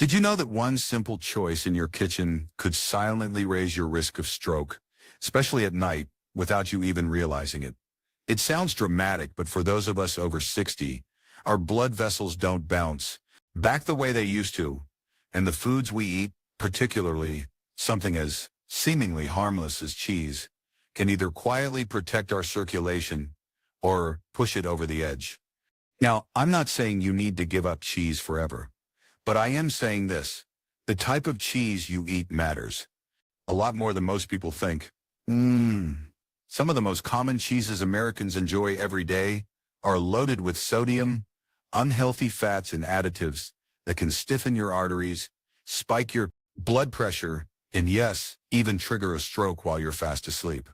Did you know that one simple choice in your kitchen could silently raise your risk of stroke, especially at night, without you even realizing it? It sounds dramatic, but for those of us over 60, our blood vessels don't bounce back the way they used to, and the foods we eat, particularly something as seemingly harmless as cheese, can either quietly protect our circulation or push it over the edge. Now, I'm not saying you need to give up cheese forever, but I am saying this: the type of cheese you eat matters a lot more than most people think. Some of the most common cheeses Americans enjoy every day are loaded with sodium, unhealthy fats, and additives that can stiffen your arteries, spike your blood pressure, and yes, even trigger a stroke while you're fast asleep.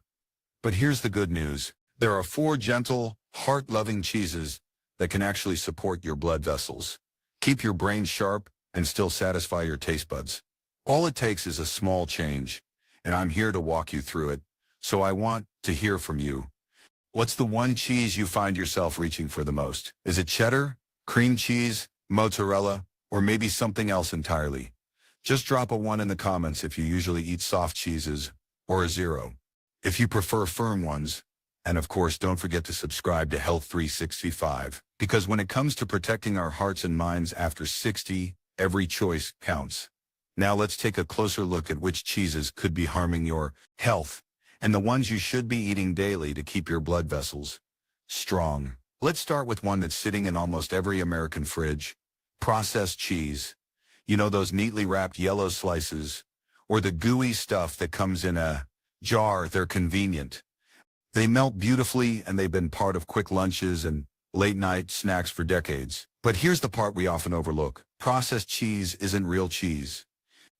But here's the good news. There are 4 gentle, heart-loving cheeses that can actually support your blood vessels, keep your brain sharp, and still satisfy your taste buds. All it takes is a small change, and I'm here to walk you through it. So I want to hear from you. What's the one cheese you find yourself reaching for the most? Is it cheddar, cream cheese, mozzarella, or maybe something else entirely? Just drop a 1 in the comments if you usually eat soft cheeses, or a 0 if you prefer firm ones. And of course, don't forget to subscribe to Health 365, because when it comes to protecting our hearts and minds after 60, every choice counts. Now let's take a closer look at which cheeses could be harming your health, and the ones you should be eating daily to keep your blood vessels strong. Let's start with one that's sitting in almost every American fridge: processed cheese. You know, those neatly wrapped yellow slices, or the gooey stuff that comes in a jar. They're convenient. They melt beautifully, and they've been part of quick lunches and late-night snacks for decades. But here's the part we often overlook. Processed cheese isn't real cheese.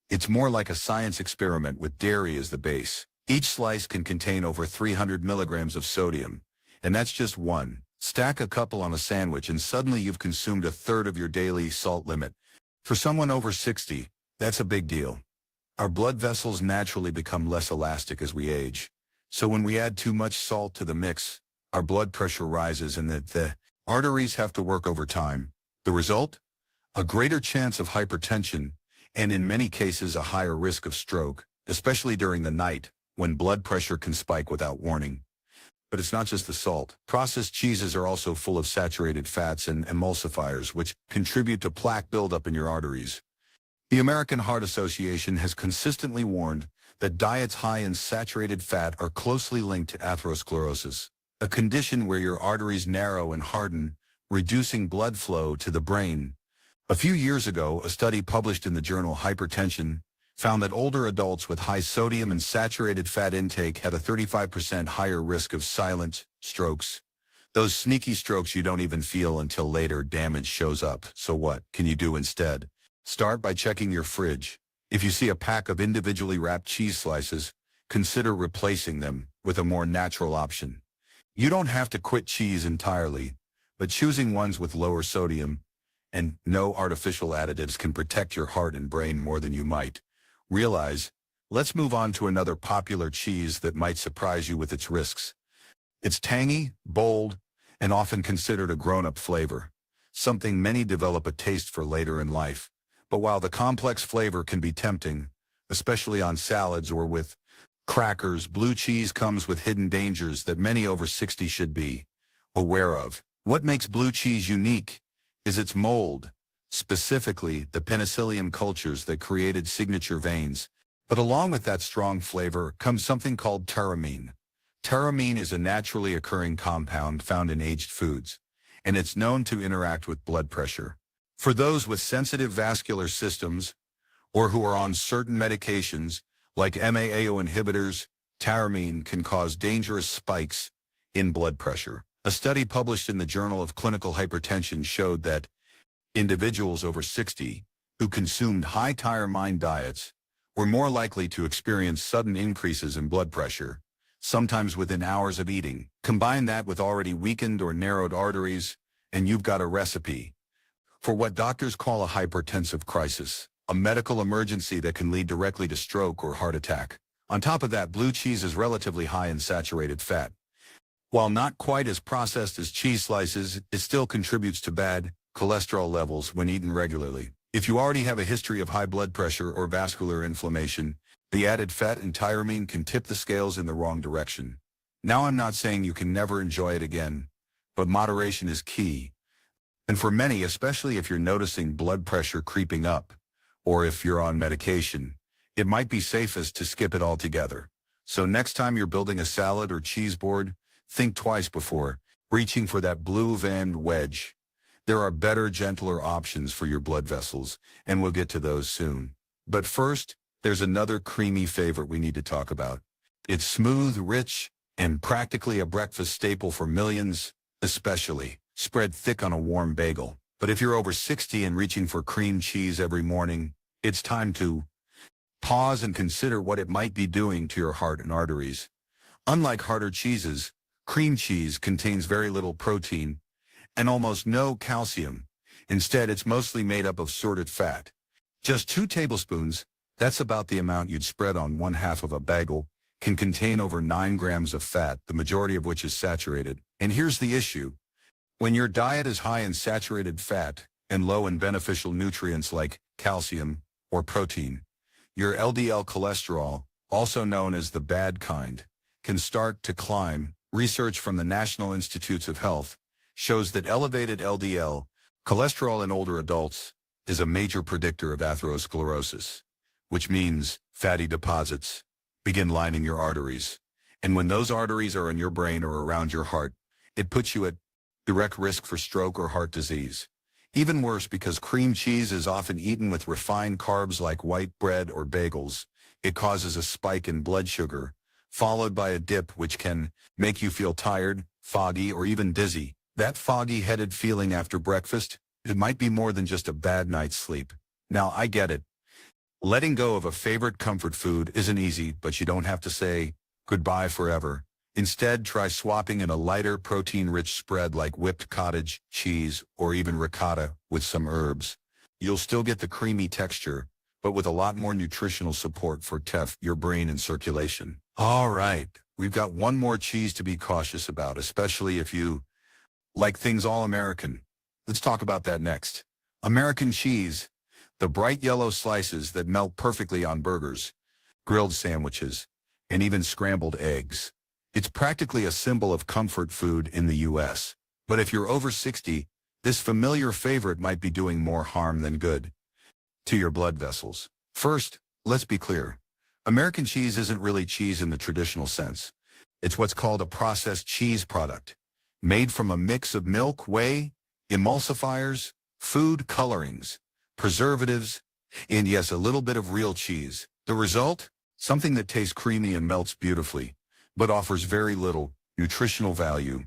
It's more like a science experiment with dairy as the base. Each slice can contain over 300 milligrams of sodium, and that's just one. Stack a couple on a sandwich and suddenly you've consumed a third of your daily salt limit. For someone over 60, that's a big deal. Our blood vessels naturally become less elastic as we age. So when we add too much salt to the mix, our blood pressure rises and the arteries have to work overtime. The result? A greater chance of hypertension, and in many cases a higher risk of stroke, especially during the night, when blood pressure can spike without warning. But it's not just the salt. Processed cheeses are also full of saturated fats and emulsifiers, which contribute to plaque buildup in your arteries. The American Heart Association has consistently warned that diets high in saturated fat are closely linked to atherosclerosis, a condition where your arteries narrow and harden, reducing blood flow to the brain. A few years ago, a study published in the journal Hypertension found that older adults with high sodium and saturated fat intake had a 35% higher risk of silent strokes. Those sneaky strokes you don't even feel until later damage shows up. So what can you do instead? Start by checking your fridge. If you see a pack of individually wrapped cheese slices, consider replacing them with a more natural option. You don't have to quit cheese entirely, but choosing ones with lower sodium and no artificial additives can protect your heart and brain more than you might realize. Let's move on to another popular cheese that might surprise you with its risks. It's tangy, bold, and often considered a grown-up flavor, something many develop a taste for later in life. But while the complex flavor can be tempting, especially on salads or with crackers, blue cheese comes with hidden dangers that many over 60 should be aware of. What makes blue cheese unique is its mold, specifically the penicillium cultures that created signature veins. But along with that strong flavor comes something called tyramine. Tyramine is a naturally occurring compound found in aged foods, and it's known to interact with blood pressure. For those with sensitive vascular systems or who are on certain medications like MAO inhibitors, tyramine can cause dangerous spikes in blood pressure. A study published in the Journal of Clinical Hypertension showed that individuals over 60 who consumed high tyramine diets were more likely to experience sudden increases in blood pressure, sometimes within hours of eating. Combine that with already weakened or narrowed arteries, and you've got a recipe for what doctors call a hypertensive crisis, a medical emergency that can lead directly to stroke or heart attack. On top of that, blue cheese is relatively high in saturated fat. While not quite as processed as cheese slices, it still contributes to bad cholesterol levels when eaten regularly. If you already have a history of high blood pressure or vascular inflammation, the added fat and tyramine can tip the scales in the wrong direction. Now, I'm not saying you can never enjoy it again, but moderation is key. And for many, especially if you're noticing blood pressure creeping up, or if you're on medication, it might be safest to skip it altogether. So next time you're building a salad or cheese board, think twice before reaching for that blue veined wedge. There are better, gentler options for your blood vessels, and we'll get to those soon. But first, there's another creamy favorite we need to talk about. It's smooth, rich, and practically a breakfast staple for millions, especially spread thick on a warm bagel. But if you're over 60 and reaching for cream cheese every morning, it's time to pause and consider what it might be doing to your heart and arteries. Unlike harder cheeses, cream cheese contains very little protein and almost no calcium. Instead, it's mostly made up of sorted fat. Just 2 tablespoons, that's about the amount you'd spread on one half of a bagel, can contain over 9 grams of fat, the majority of which is saturated. And here's the issue. When your diet is high in saturated fat and low in beneficial nutrients like calcium or protein, your LDL cholesterol, also known as the bad kind, can start to climb. Research from the National Institutes of Health shows that elevated LDL cholesterol in older adults is a major predictor of atherosclerosis, which means fatty deposits begin lining your arteries. And when those arteries are in your brain or around your heart, it puts you at direct risk for stroke or heart disease. Even worse, because cream cheese is often eaten with refined carbs like white bread or bagels, it causes a spike in blood sugar, followed by a dip which can make you feel tired, foggy, or even dizzy. That foggy-headed feeling after breakfast, it might be more than just a bad night's sleep. Now, I get it. Letting go of a favorite comfort food isn't easy, but you don't have to say goodbye forever. Instead, try swapping in a lighter, protein-rich spread like whipped cottage cheese or even ricotta with some herbs. You'll still get the creamy texture, but with a lot more nutritional support for your brain and circulation. All right, we've got one more cheese to be cautious about, especially if you like things all American. Let's talk about that next. American cheese, the bright yellow slices that melt perfectly on burgers, grilled sandwiches, and even scrambled eggs. It's practically a symbol of comfort food in the U.S. But if you're over 60, this familiar favorite might be doing more harm than good to your blood vessels. First, let's be clear. American cheese isn't really cheese in the traditional sense. It's what's called a processed cheese product, made from a mix of milk, whey, emulsifiers, food colorings, preservatives, and yes, a little bit of real cheese. The result? Something that tastes creamy and melts beautifully, but offers very little nutritional value.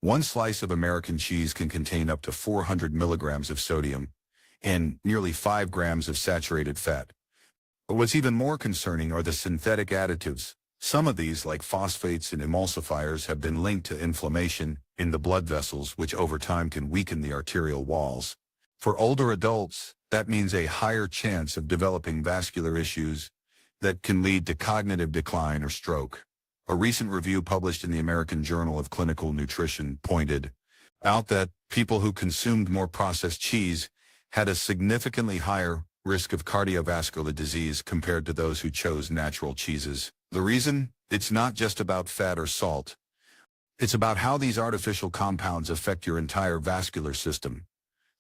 One slice of American cheese can contain up to 400 milligrams of sodium and nearly 5 grams of saturated fat. But what's even more concerning are the synthetic additives. Some of these, like phosphates and emulsifiers, have been linked to inflammation in the blood vessels, which over time can weaken the arterial walls. For older adults, that means a higher chance of developing vascular issues that can lead to cognitive decline or stroke. A recent review published in the American Journal of Clinical Nutrition pointed out that people who consumed more processed cheese had a significantly higher risk of cardiovascular disease compared to those who chose natural cheeses. The reason? It's not just about fat or salt. It's about how these artificial compounds affect your entire vascular system.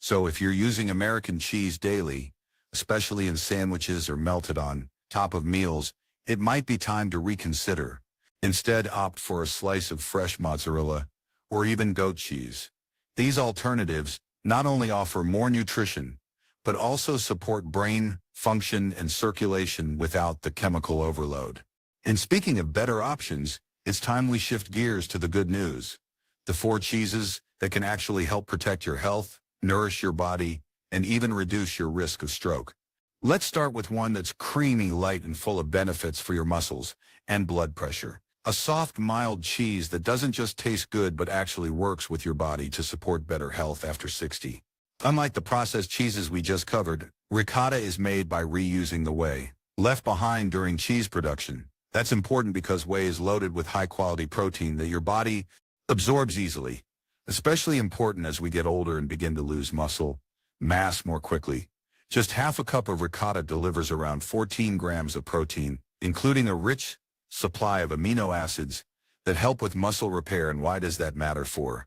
So if you're using American cheese daily, especially in sandwiches or melted on top of meals, it might be time to reconsider. Instead, opt for a slice of fresh mozzarella or even goat cheese. These alternatives not only offer more nutrition, but also support brain function and circulation without the chemical overload. And speaking of better options, it's time we shift gears to the good news. The 4 cheeses that can actually help protect your health, nourish your body, and even reduce your risk of stroke. Let's start with one that's creamy, light, and full of benefits for your muscles and blood pressure. A soft, mild cheese that doesn't just taste good but actually works with your body to support better health after 60. Unlike the processed cheeses we just covered, ricotta is made by reusing the whey left behind during cheese production. That's important because whey is loaded with high-quality protein that your body absorbs easily, especially important as we get older and begin to lose muscle mass more quickly. Just half a cup of ricotta delivers around 14 grams of protein, including a rich supply of amino acids that help with muscle repair. And why does that matter for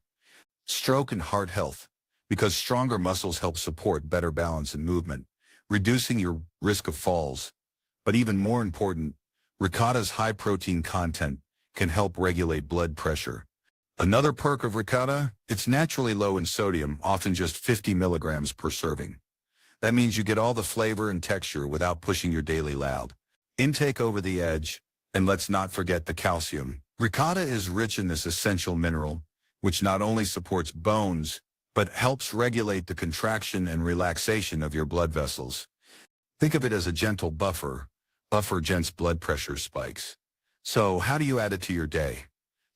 stroke and heart health? Because stronger muscles help support better balance and movement, reducing your risk of falls. But even more important, ricotta's high protein content can help regulate blood pressure. Another perk of ricotta, it's naturally low in sodium, often just 50 milligrams per serving. That means you get all the flavor and texture without pushing your daily loud intake over the edge. And let's not forget the calcium. Ricotta is rich in this essential mineral, which not only supports bones, but helps regulate the contraction and relaxation of your blood vessels. Think of it as a gentle buffer against blood pressure spikes. So how do you add it to your day?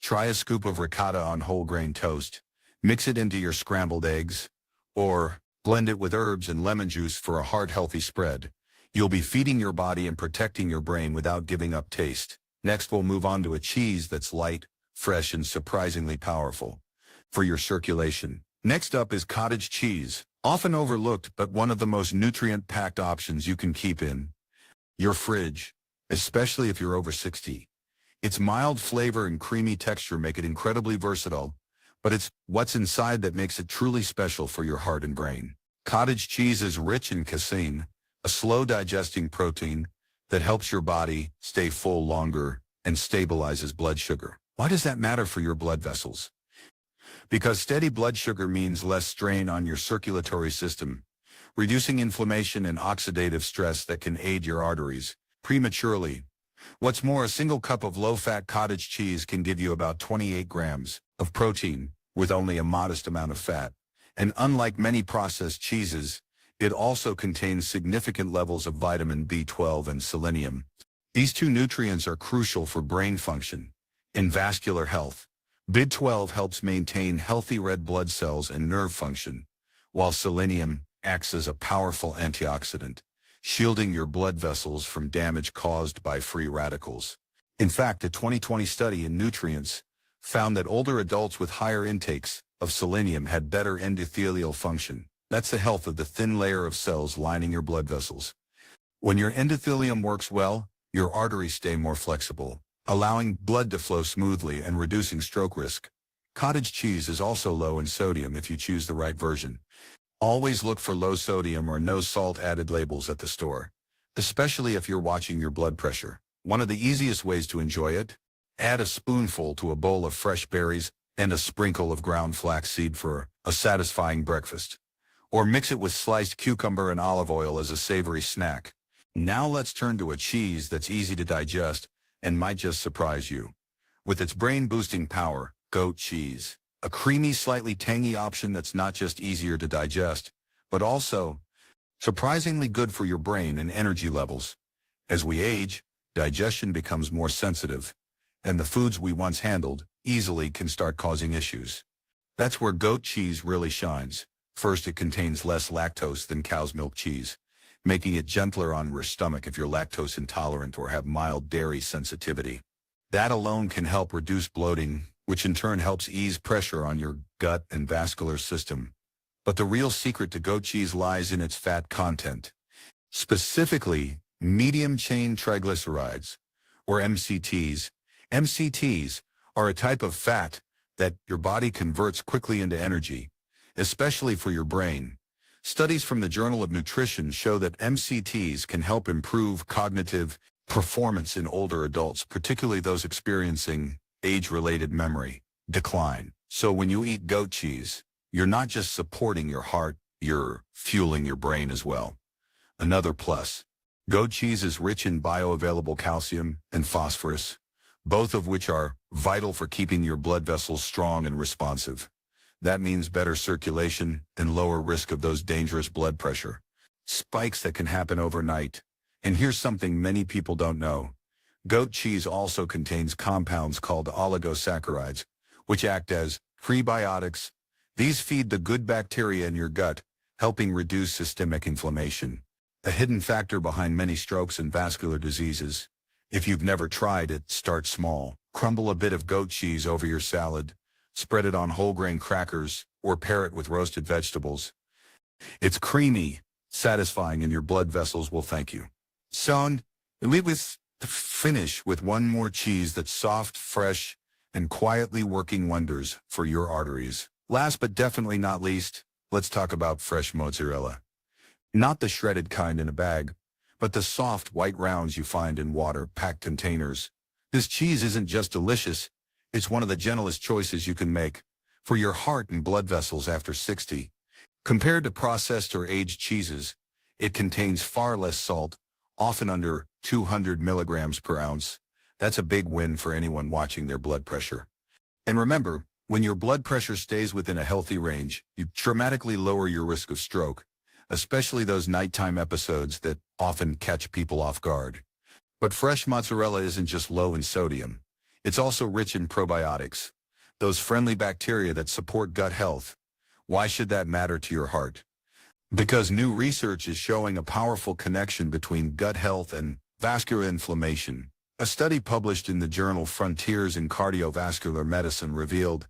Try a scoop of ricotta on whole grain toast, mix it into your scrambled eggs, or blend it with herbs and lemon juice for a heart-healthy spread. You'll be feeding your body and protecting your brain without giving up taste. Next, we'll move on to a cheese that's light, fresh, and surprisingly powerful for your circulation. Next up is cottage cheese, often overlooked but one of the most nutrient-packed options you can keep in your fridge, especially if you're over 60. Its mild flavor and creamy texture make it incredibly versatile, but it's what's inside that makes it truly special for your heart and brain. Cottage cheese is rich in casein, a slow-digesting protein that helps your body stay full longer and stabilizes blood sugar. Why does that matter for your blood vessels? Because steady blood sugar means less strain on your circulatory system, reducing inflammation and oxidative stress that can aid your arteries prematurely. What's more, a single cup of low-fat cottage cheese can give you about 28 grams of protein with only a modest amount of fat. And unlike many processed cheeses, it also contains significant levels of vitamin B12 and selenium. These two nutrients are crucial for brain function and vascular health. B12 helps maintain healthy red blood cells and nerve function, while selenium acts as a powerful antioxidant, shielding your blood vessels from damage caused by free radicals. In fact, a 2020 study in Nutrients found that older adults with higher intakes of selenium had better endothelial function. That's the health of the thin layer of cells lining your blood vessels. When your endothelium works well, your arteries stay more flexible, allowing blood to flow smoothly and reducing stroke risk. Cottage cheese is also low in sodium if you choose the right version. Always look for low sodium or no salt added labels at the store, especially if you're watching your blood pressure. One of the easiest ways to enjoy it: add a spoonful to a bowl of fresh berries and a sprinkle of ground flaxseed for a satisfying breakfast. Or mix it with sliced cucumber and olive oil as a savory snack. Now let's turn to a cheese that's easy to digest and might just surprise you. With its brain-boosting power, goat cheese. A creamy, slightly tangy option that's not just easier to digest, but also surprisingly good for your brain and energy levels. As we age, digestion becomes more sensitive, and the foods we once handled easily can start causing issues. That's where goat cheese really shines. First, it contains less lactose than cow's milk cheese, making it gentler on your stomach if you're lactose intolerant or have mild dairy sensitivity. That alone can help reduce bloating, which in turn helps ease pressure on your gut and vascular system. But the real secret to goat cheese lies in its fat content, specifically medium-chain triglycerides, or MCTs. MCTs are a type of fat that your body converts quickly into energy, especially for your brain. Studies from the Journal of Nutrition show that MCTs can help improve cognitive performance in older adults, particularly those experiencing age-related memory decline. So when you eat goat cheese, you're not just supporting your heart, you're fueling your brain as well. Another plus: goat cheese is rich in bioavailable calcium and phosphorus, both of which are vital for keeping your blood vessels strong and responsive. That means better circulation and lower risk of those dangerous blood pressure spikes that can happen overnight. And here's something many people don't know. Goat cheese also contains compounds called oligosaccharides, which act as prebiotics. These feed the good bacteria in your gut, helping reduce systemic inflammation, a hidden factor behind many strokes and vascular diseases. If you've never tried it, start small. Crumble a bit of goat cheese over your salad, spread it on whole grain crackers, or pair it with roasted vegetables. It's creamy, satisfying, and your blood vessels will thank you. So, we will finish with one more cheese that's soft, fresh, and quietly working wonders for your arteries. Last but definitely not least, let's talk about fresh mozzarella. Not the shredded kind in a bag, but the soft white rounds you find in water-packed containers. This cheese isn't just delicious, it's one of the gentlest choices you can make for your heart and blood vessels after 60. Compared to processed or aged cheeses, it contains far less salt, often under 200 milligrams per ounce. That's a big win for anyone watching their blood pressure. And remember, when your blood pressure stays within a healthy range, you dramatically lower your risk of stroke, especially those nighttime episodes that often catch people off guard. But fresh mozzarella isn't just low in sodium. It's also rich in probiotics, those friendly bacteria that support gut health. Why should that matter to your heart? Because new research is showing a powerful connection between gut health and vascular inflammation. A study published in the journal Frontiers in Cardiovascular Medicine revealed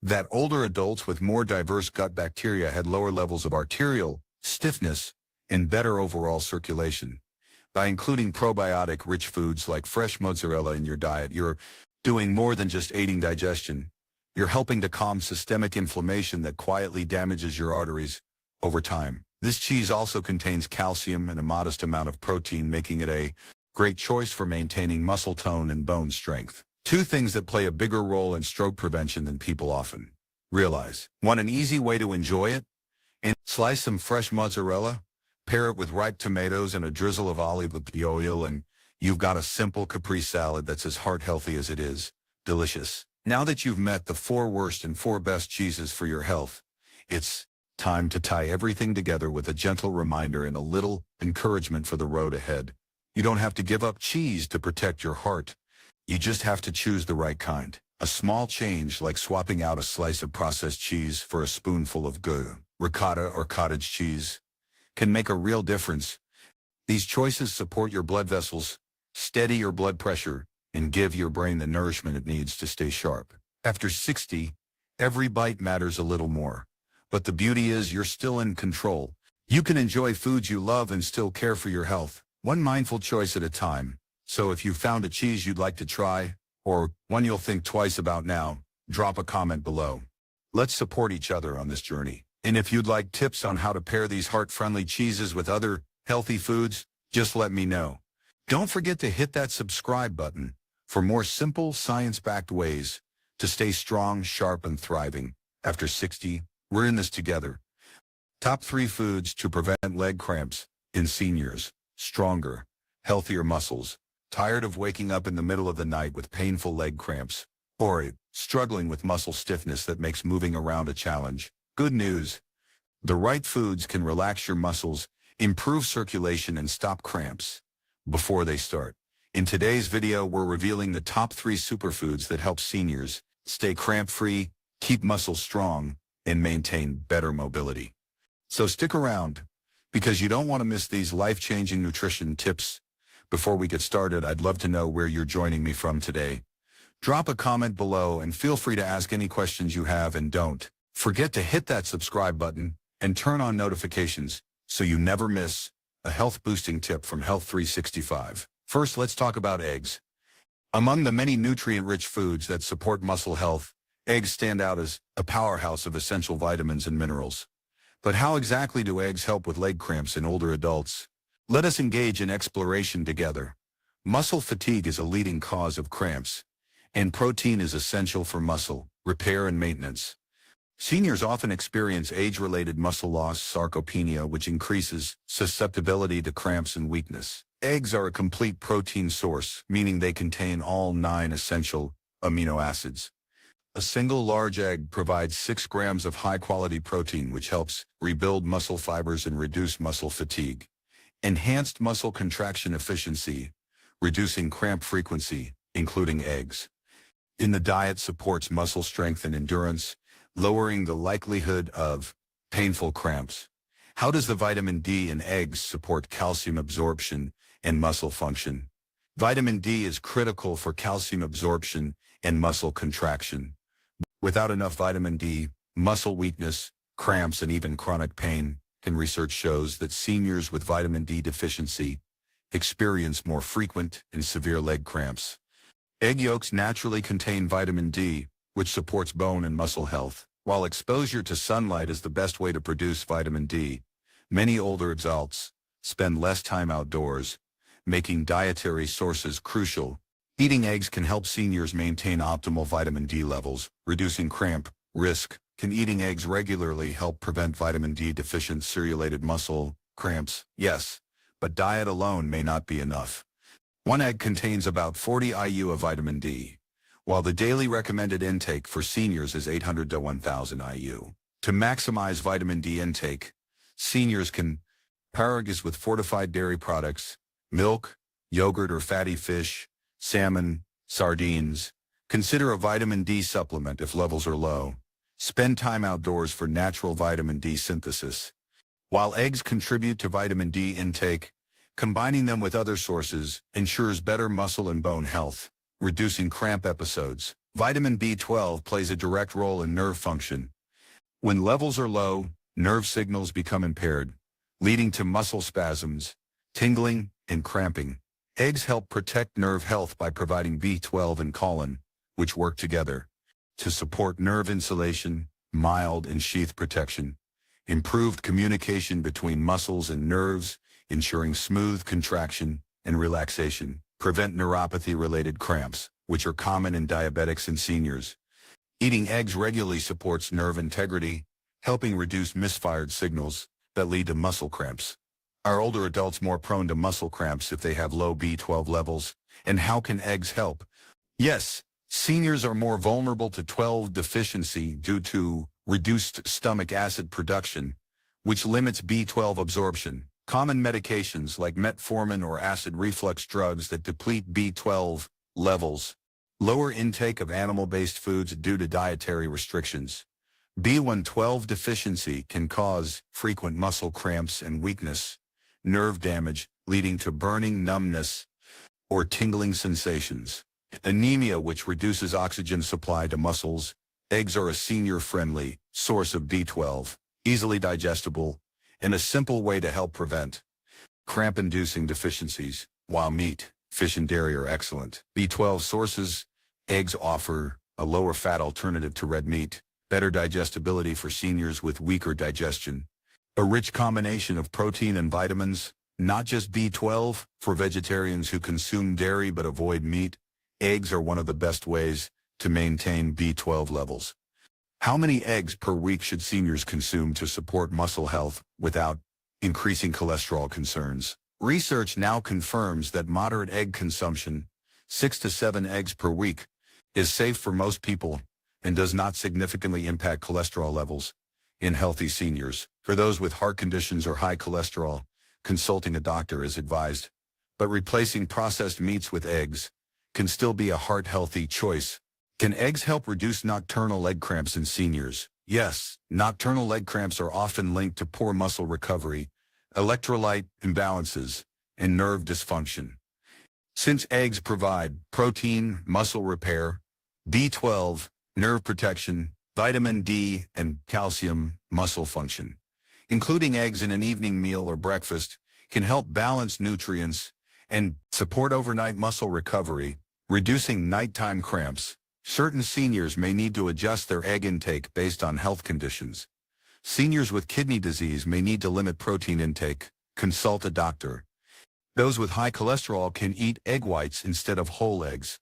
that older adults with more diverse gut bacteria had lower levels of arterial stiffness and better overall circulation. By including probiotic-rich foods like fresh mozzarella in your diet, you're doing more than just aiding digestion. You're helping to calm systemic inflammation that quietly damages your arteries over time. This cheese also contains calcium and a modest amount of protein, making it a great choice for maintaining muscle tone and bone strength. Two things that play a bigger role in stroke prevention than people often realize. Want an easy way to enjoy it? And slice some fresh mozzarella, pair it with ripe tomatoes and a drizzle of olive oil, and you've got a simple Capri salad that's as heart-healthy as it is delicious. Now that you've met the 4 worst and 4 best cheeses for your health, it's time to tie everything together with a gentle reminder and a little encouragement for the road ahead. You don't have to give up cheese to protect your heart. You just have to choose the right kind. A small change, like swapping out a slice of processed cheese for a spoonful of good ricotta or cottage cheese, can make a real difference. These choices support your blood vessels, steady your blood pressure, and give your brain the nourishment it needs to stay sharp. After 60, every bite matters a little more. But the beauty is you're still in control. You can enjoy foods you love and still care for your health, one mindful choice at a time. So if you found a cheese you'd like to try, or one you'll think twice about now, drop a comment below. Let's support each other on this journey. And if you'd like tips on how to pair these heart-friendly cheeses with other healthy foods, just let me know. Don't forget to hit that subscribe button for more simple, science-backed ways to stay strong, sharp, and thriving. After 60, we're in this together. Top 3 foods to prevent leg cramps in seniors. Stronger, healthier muscles. Tired of waking up in the middle of the night with painful leg cramps? Or struggling with muscle stiffness that makes moving around a challenge? Good news. The right foods can relax your muscles, improve circulation, and stop cramps before they start. In today's video, we're revealing the top 3 superfoods that help seniors stay cramp-free, keep muscles strong, and maintain better mobility. So stick around, because you don't want to miss these life-changing nutrition tips. Before we get started, I'd love to know where you're joining me from today. Drop a comment below and feel free to ask any questions you have, and don't forget to hit that subscribe button and turn on notifications so you never miss a health-boosting tip from Health 365. First, let's talk about eggs. Among the many nutrient-rich foods that support muscle health, eggs stand out as a powerhouse of essential vitamins and minerals. But how exactly do eggs help with leg cramps in older adults? Let us engage in exploration together. Muscle fatigue is a leading cause of cramps, and protein is essential for muscle repair and maintenance. Seniors often experience age-related muscle loss, sarcopenia, which increases susceptibility to cramps and weakness. Eggs are a complete protein source, meaning they contain all 9 essential amino acids. A single large egg provides 6 grams of high-quality protein, which helps rebuild muscle fibers and reduce muscle fatigue. Enhanced muscle contraction efficiency, reducing cramp frequency, including eggs. In the diet supports muscle strength and endurance, lowering the likelihood of painful cramps. How does the vitamin D in eggs support calcium absorption and muscle function? Vitamin D is critical for calcium absorption and muscle contraction. Without enough vitamin D, muscle weakness, cramps, and even chronic pain and research shows that seniors with vitamin D deficiency experience more frequent and severe leg cramps. Egg yolks naturally contain vitamin D, which supports bone and muscle health. While exposure to sunlight is the best way to produce vitamin D, many older adults spend less time outdoors, making dietary sources crucial. Eating eggs can help seniors maintain optimal vitamin D levels, reducing cramp risk. Can eating eggs regularly help prevent vitamin D deficiency-related muscle cramps? Yes, but diet alone may not be enough. One egg contains about 40 IU of vitamin D, while the daily recommended intake for seniors is 800 to 1000 IU. To maximize vitamin D intake, seniors can pairings with fortified dairy products, milk, yogurt or fatty fish, salmon, sardines. Consider a vitamin D supplement if levels are low. Spend time outdoors for natural vitamin D synthesis. While eggs contribute to vitamin D intake, combining them with other sources ensures better muscle and bone health, reducing cramp episodes. Vitamin B12 plays a direct role in nerve function. When levels are low, nerve signals become impaired, leading to muscle spasms, tingling, and cramping. Eggs help protect nerve health by providing B12 and choline, which work together to support nerve insulation, mild and sheath protection, improved communication between muscles and nerves, ensuring smooth contraction and relaxation, prevent neuropathy-related cramps, which are common in diabetics and seniors. Eating eggs regularly supports nerve integrity, helping reduce misfired signals that lead to muscle cramps. Are older adults more prone to muscle cramps if they have low B12 levels? And how can eggs help? Yes, seniors are more vulnerable to B12 deficiency due to reduced stomach acid production, which limits B12 absorption. Common medications like metformin or acid reflux drugs that deplete B12 levels. Lower intake of animal-based foods due to dietary restrictions. B112 deficiency can cause frequent muscle cramps and weakness, nerve damage leading to burning, numbness, or tingling sensations. Anemia, which reduces oxygen supply to muscles. Eggs are a senior-friendly source of B12, easily digestible, and a simple way to help prevent cramp-inducing deficiencies. While meat, fish, and dairy are excellent B12 sources, eggs offer a lower-fat alternative to red meat, better digestibility for seniors with weaker digestion, a rich combination of protein and vitamins, not just B12. For vegetarians who consume dairy but avoid meat, eggs are one of the best ways to maintain B12 levels. How many eggs per week should seniors consume to support muscle health without increasing cholesterol concerns? Research now confirms that moderate egg consumption, 6 to 7 eggs per week, is safe for most people and does not significantly impact cholesterol levels in healthy seniors. For those with heart conditions or high cholesterol, consulting a doctor is advised. But replacing processed meats with eggs can still be a heart-healthy choice. Can eggs help reduce nocturnal leg cramps in seniors? Yes, nocturnal leg cramps are often linked to poor muscle recovery, electrolyte imbalances, and nerve dysfunction. Since eggs provide protein, muscle repair, B12, nerve protection, vitamin D, and calcium, muscle function, including eggs in an evening meal or breakfast can help balance nutrients and support overnight muscle recovery, reducing nighttime cramps. Certain seniors may need to adjust their egg intake based on health conditions. Seniors with kidney disease may need to limit protein intake. Consult a doctor. Those with high cholesterol can eat egg whites instead of whole eggs.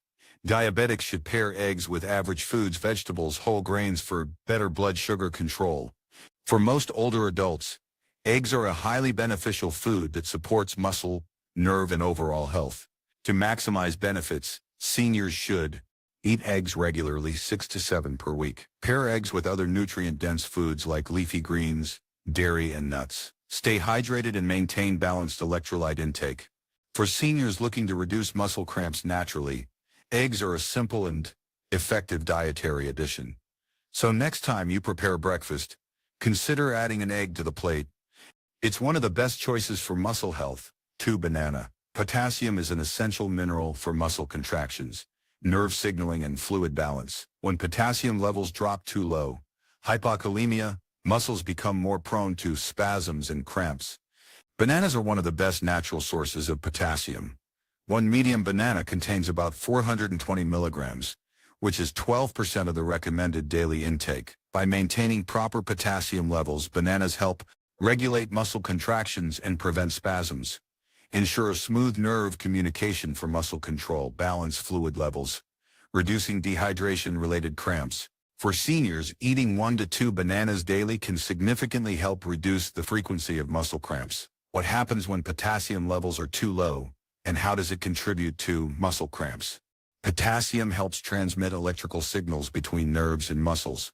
Diabetics should pair eggs with average foods, vegetables, whole grains for better blood sugar control. For most older adults, eggs are a highly beneficial food that supports muscle, nerve, and overall health. To maximize benefits, seniors should eat eggs regularly, 6 to 7 per week. Pair eggs with other nutrient-dense foods like leafy greens, dairy, and nuts. Stay hydrated and maintain balanced electrolyte intake. For seniors looking to reduce muscle cramps naturally, eggs are a simple and effective dietary addition. So next time you prepare breakfast, consider adding an egg to the plate. It's one of the best choices for muscle health. 2. Banana. Potassium is an essential mineral for muscle contractions, nerve signaling, and fluid balance. When potassium levels drop too low, hypokalemia, muscles become more prone to spasms and cramps. Bananas are one of the best natural sources of potassium. One medium banana contains about 420 milligrams, which is 12% of the recommended daily intake. By maintaining proper potassium levels, bananas help regulate muscle contractions and prevent spasms, ensure smooth nerve communication for muscle control, balance fluid levels, reducing dehydration-related cramps. For seniors, eating 1 to 2 bananas daily can significantly help reduce the frequency of muscle cramps. What happens when potassium levels are too low, and how does it contribute to muscle cramps? Potassium helps transmit electrical signals between nerves and muscles.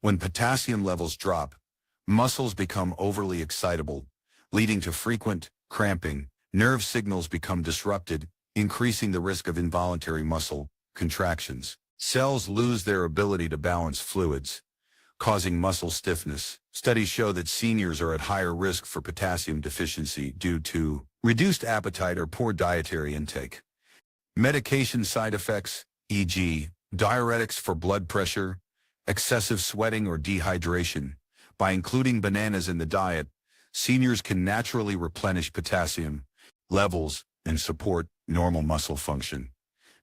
When potassium levels drop, muscles become overly excitable, leading to frequent cramping. Nerve signals become disrupted, increasing the risk of involuntary muscle contractions. Cells lose their ability to balance fluids, causing muscle stiffness. Studies show that seniors are at higher risk for potassium deficiency due to reduced appetite or poor dietary intake. Medication side effects, e.g., diuretics for blood pressure, excessive sweating or dehydration. By including bananas in the diet, seniors can naturally replenish potassium levels and support normal muscle function.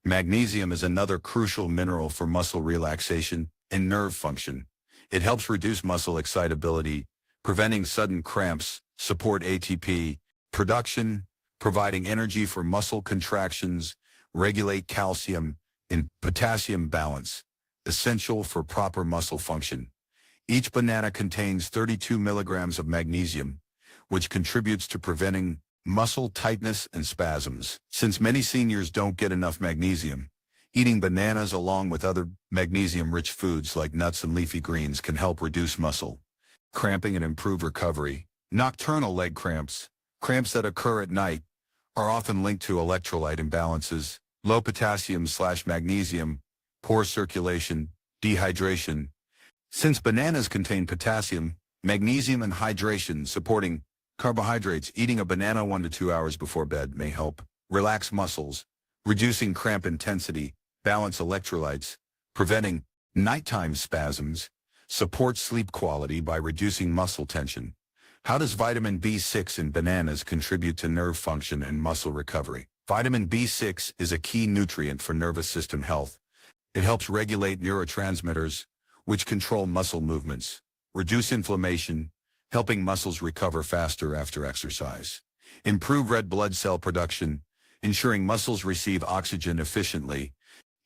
Magnesium is another crucial mineral for muscle relaxation and nerve function. It helps reduce muscle excitability, preventing sudden cramps, support ATP production, providing energy for muscle contractions, regulate calcium and potassium balance, essential for proper muscle function. Each banana contains 32 milligrams of magnesium, which contributes to preventing muscle tightness and spasms. Since many seniors don't get enough magnesium, eating bananas along with other magnesium-rich foods like nuts and leafy greens can help reduce muscle cramping and improve recovery. Nocturnal leg cramps, cramps that occur at night, are often linked to electrolyte imbalances, low potassium/magnesium, poor circulation, dehydration. Since bananas contain potassium, magnesium, and hydration supporting carbohydrates, eating a banana 1 to 2 hours before bed may help relax muscles, reducing cramp intensity, balance electrolytes, preventing nighttime spasms, support sleep quality by reducing muscle tension. How does vitamin B6 in bananas contribute to nerve function and muscle recovery? Vitamin B6 is a key nutrient for nervous system health. It helps regulate neurotransmitters, which control muscle movements, reduce inflammation, helping muscles recover faster after exercise, improve red blood cell production, ensuring muscles receive oxygen efficiently.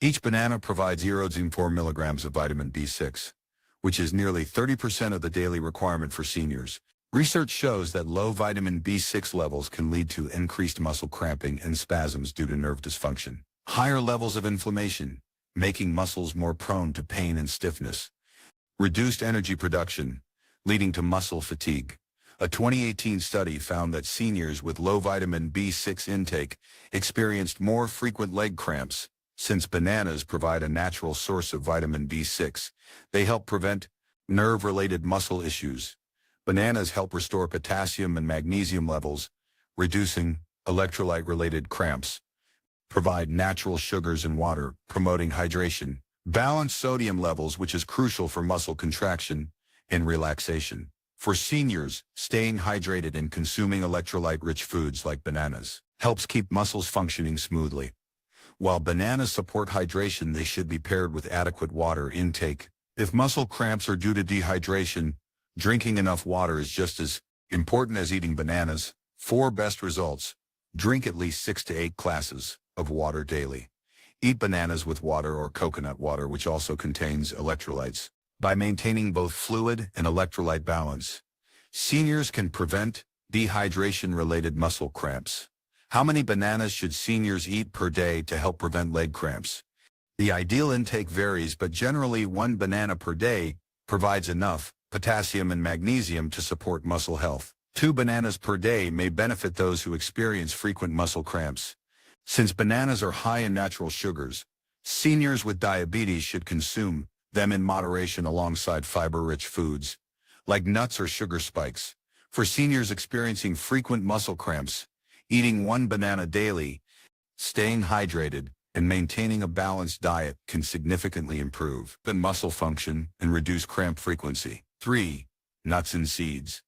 Each banana provides 0.4 milligrams of vitamin B6, which is nearly 30% of the daily requirement for seniors. Research shows that low vitamin B6 levels can lead to increased muscle cramping and spasms due to nerve dysfunction. Higher levels of inflammation, making muscles more prone to pain and stiffness. Reduced energy production, leading to muscle fatigue. A 2018 study found that seniors with low vitamin B6 intake experienced more frequent leg cramps. Since bananas provide a natural source of vitamin B6, they help prevent nerve-related muscle issues. Bananas help restore potassium and magnesium levels, reducing electrolyte-related cramps. Provide natural sugars and water, promoting hydration. Balance sodium levels, which is crucial for muscle contraction and relaxation. For seniors, staying hydrated and consuming electrolyte-rich foods like bananas helps keep muscles functioning smoothly. While bananas support hydration, they should be paired with adequate water intake. If muscle cramps are due to dehydration, drinking enough water is just as important as eating bananas. 4 best results. Drink at least 6 to 8 glasses of water daily. Eat bananas with water or coconut water, which also contains electrolytes. By maintaining both fluid and electrolyte balance, seniors can prevent dehydration-related muscle cramps. How many bananas should seniors eat per day to help prevent leg cramps? The ideal intake varies, but generally 1 banana per day provides enough potassium and magnesium to support muscle health. 2 bananas per day may benefit those who experience frequent muscle cramps. Since bananas are high in natural sugars, seniors with diabetes should consume them in moderation alongside fiber-rich foods, like nuts or sugar spikes. For seniors experiencing frequent muscle cramps, eating 1 banana daily, staying hydrated, and maintaining a balanced diet can significantly improve the muscle function and reduce cramp frequency. 3. nuts and seeds.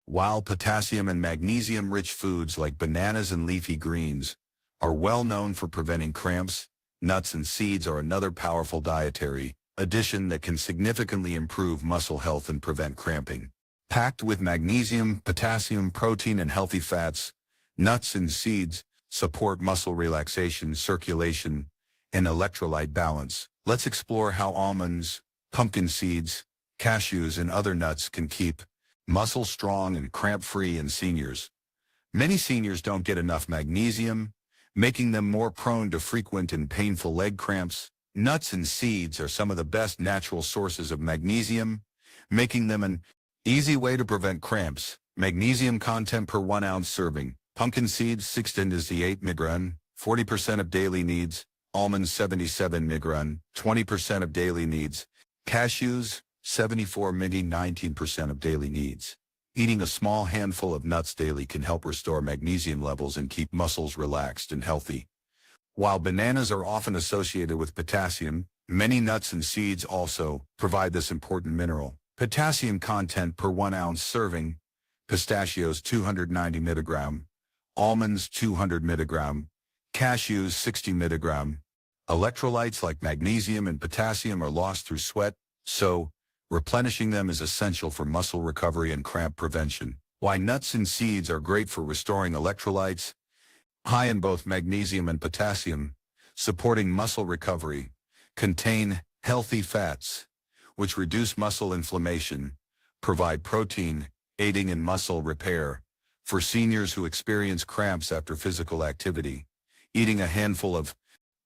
While potassium and magnesium-rich foods like bananas and leafy greens are well known for preventing cramps, nuts and seeds are another powerful dietary addition that can significantly improve muscle health and prevent cramping. Packed with magnesium, potassium, protein, and healthy fats, nuts and seeds support muscle relaxation, circulation, and electrolyte balance. Let's explore how almonds, pumpkin seeds, cashews, and other nuts can keep muscles strong and cramp-free in seniors. Many seniors don't get enough magnesium, making them more prone to frequent and painful leg cramps. Nuts and seeds are some of the best natural sources of magnesium, making them an easy way to prevent cramps. Magnesium content per 1 ounce serving. Pumpkin seeds 6 to 8 mg, 40% of daily needs. Almonds 77 mg, 20% of daily needs. Cashews 74 mg, 19% of daily needs. Eating a small handful of nuts daily can help restore magnesium levels and keep muscles relaxed and healthy. While bananas are often associated with potassium, many nuts and seeds also provide this important mineral. Potassium content per 1 ounce serving. Pistachios 290 mg, almonds 200 mg, cashews 60 mg. Electrolytes like magnesium and potassium are lost through sweat, so replenishing them is essential for muscle recovery and cramp prevention. Why nuts and seeds are great for restoring electrolytes. High in both magnesium and potassium, supporting muscle recovery. Contain healthy fats, which reduce muscle inflammation. Provide protein, aiding in muscle repair. For seniors who experience cramps after physical activity, eating a handful of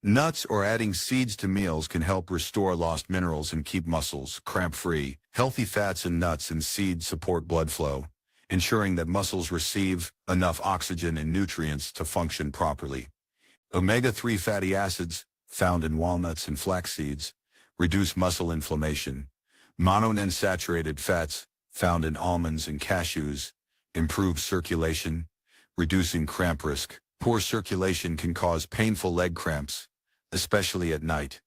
nuts or adding seeds to meals can help restore lost minerals and keep muscles cramp-free. Healthy fats in nuts and seeds support blood flow, ensuring that muscles receive enough oxygen and nutrients to function properly. Omega-3 fatty acids, found in walnuts and flax seeds, reduce muscle inflammation. Monounsaturated fats, found in almonds and cashews, improve circulation, reducing cramp risk. Poor circulation can cause painful leg cramps, especially at night.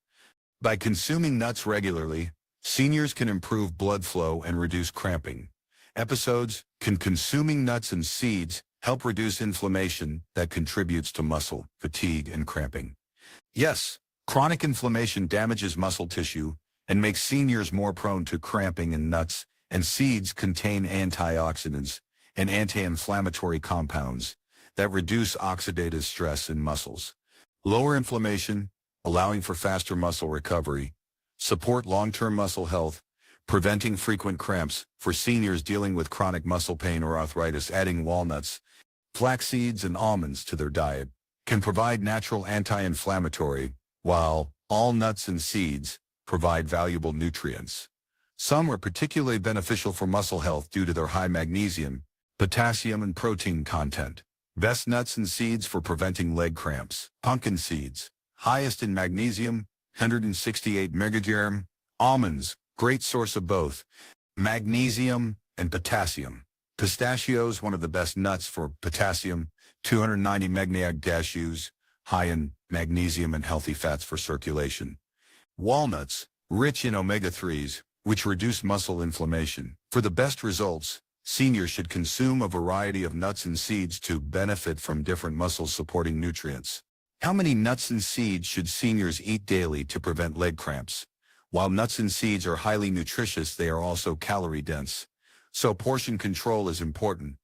By consuming nuts regularly, seniors can improve blood flow and reduce cramping episodes. Can consuming nuts and seeds help reduce inflammation that contributes to muscle fatigue and cramping? Yes, chronic inflammation damages muscle tissue and makes seniors more prone to cramping, and nuts and seeds contain antioxidants and anti-inflammatory compounds that reduce oxidative stress in muscles, lower inflammation, allowing for faster muscle recovery, support long-term muscle health, preventing frequent cramps. For seniors dealing with chronic muscle pain or arthritis, adding walnuts, flax seeds, and almonds to their diet can provide natural anti-inflammatory, while all nuts and seeds provide valuable nutrients. Some are particularly beneficial for muscle health due to their high magnesium, potassium, and protein content. Best nuts and seeds for preventing leg cramps. Pumpkin seeds, highest in magnesium, 168 mg. Almonds, great source of both magnesium and potassium. Pistachios, one of the best nuts for potassium, 290 mg. Cashews, high in magnesium and healthy fats for circulation. Walnuts, rich in omega-3s, which reduce muscle inflammation. For the best results, seniors should consume a variety of nuts and seeds to benefit from different muscle-supporting nutrients. How many nuts and seeds should seniors eat daily to prevent leg cramps? While nuts and seeds are highly nutritious, they are also calorie-dense, so portion control is important.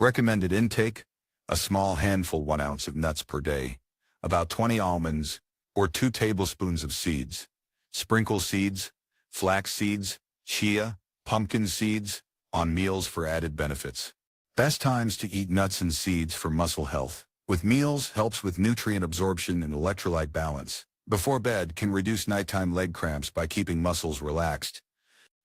Recommended intake: a small handful, 1 ounce of nuts per day, about 20 almonds, or 2 tablespoons of seeds. Sprinkle seeds, flax seeds, chia, pumpkin seeds on meals for added benefits. Best times to eat nuts and seeds for muscle health. With meals, helps with nutrient absorption and electrolyte balance. Before bed, can reduce nighttime leg cramps by keeping muscles relaxed.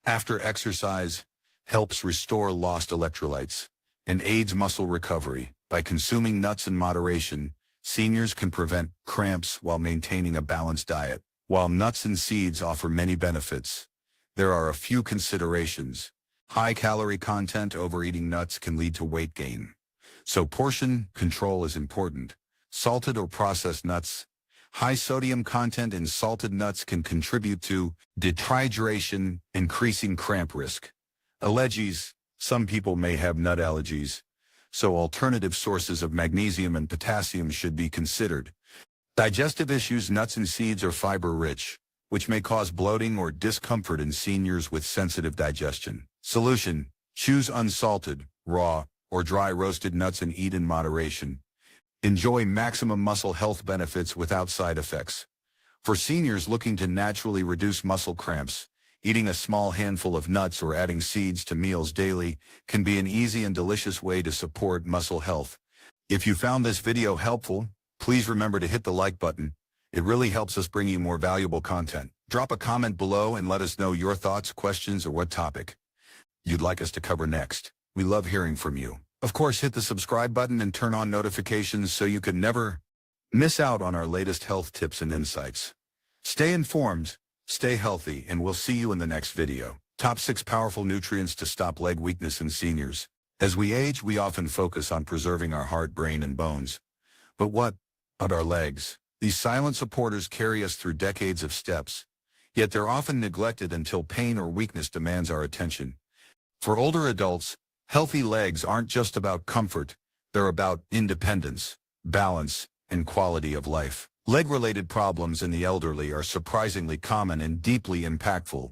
After exercise, helps restore lost electrolytes and aids muscle recovery. By consuming nuts in moderation, seniors can prevent cramps while maintaining a balanced diet. While nuts and seeds offer many benefits, there are a few considerations. High calorie content: overeating nuts can lead to weight gain, so portion control is important. Salted or processed nuts: high sodium content in salted nuts can contribute to dehydration, increasing cramp risk. Allergies: Some people may have nut allergies, so alternative sources of magnesium and potassium should be considered. Digestive issues. Nuts and seeds are fiber-rich, which may cause bloating or discomfort in seniors with sensitive digestion. Solution: choose unsalted, raw, or dry roasted nuts and eat in moderation. Enjoy maximum muscle health benefits without side effects. For seniors looking to naturally reduce muscle cramps, eating a small handful of nuts or adding seeds to meals daily can be an easy and delicious way to support muscle health. If you found this video helpful, please remember to hit the like button. It really helps us bring you more valuable content. Drop a comment below and let us know your thoughts, questions, or what topic you'd like us to cover next. We love hearing from you. Of course, hit the subscribe button and turn on notifications so you can never miss out on our latest health tips and insights. Stay informed, stay healthy, and we'll see you in the next video. Top 6 powerful nutrients to stop leg weakness in seniors. As we age, we often focus on preserving our heart, brain, and bones. But what about our legs? These silent supporters carry us through decades of steps, yet they're often neglected until pain or weakness demands our attention. For older adults, healthy legs aren't just about comfort, they're about independence, balance, and quality of life. Leg-related problems in the elderly are surprisingly common and deeply impactful.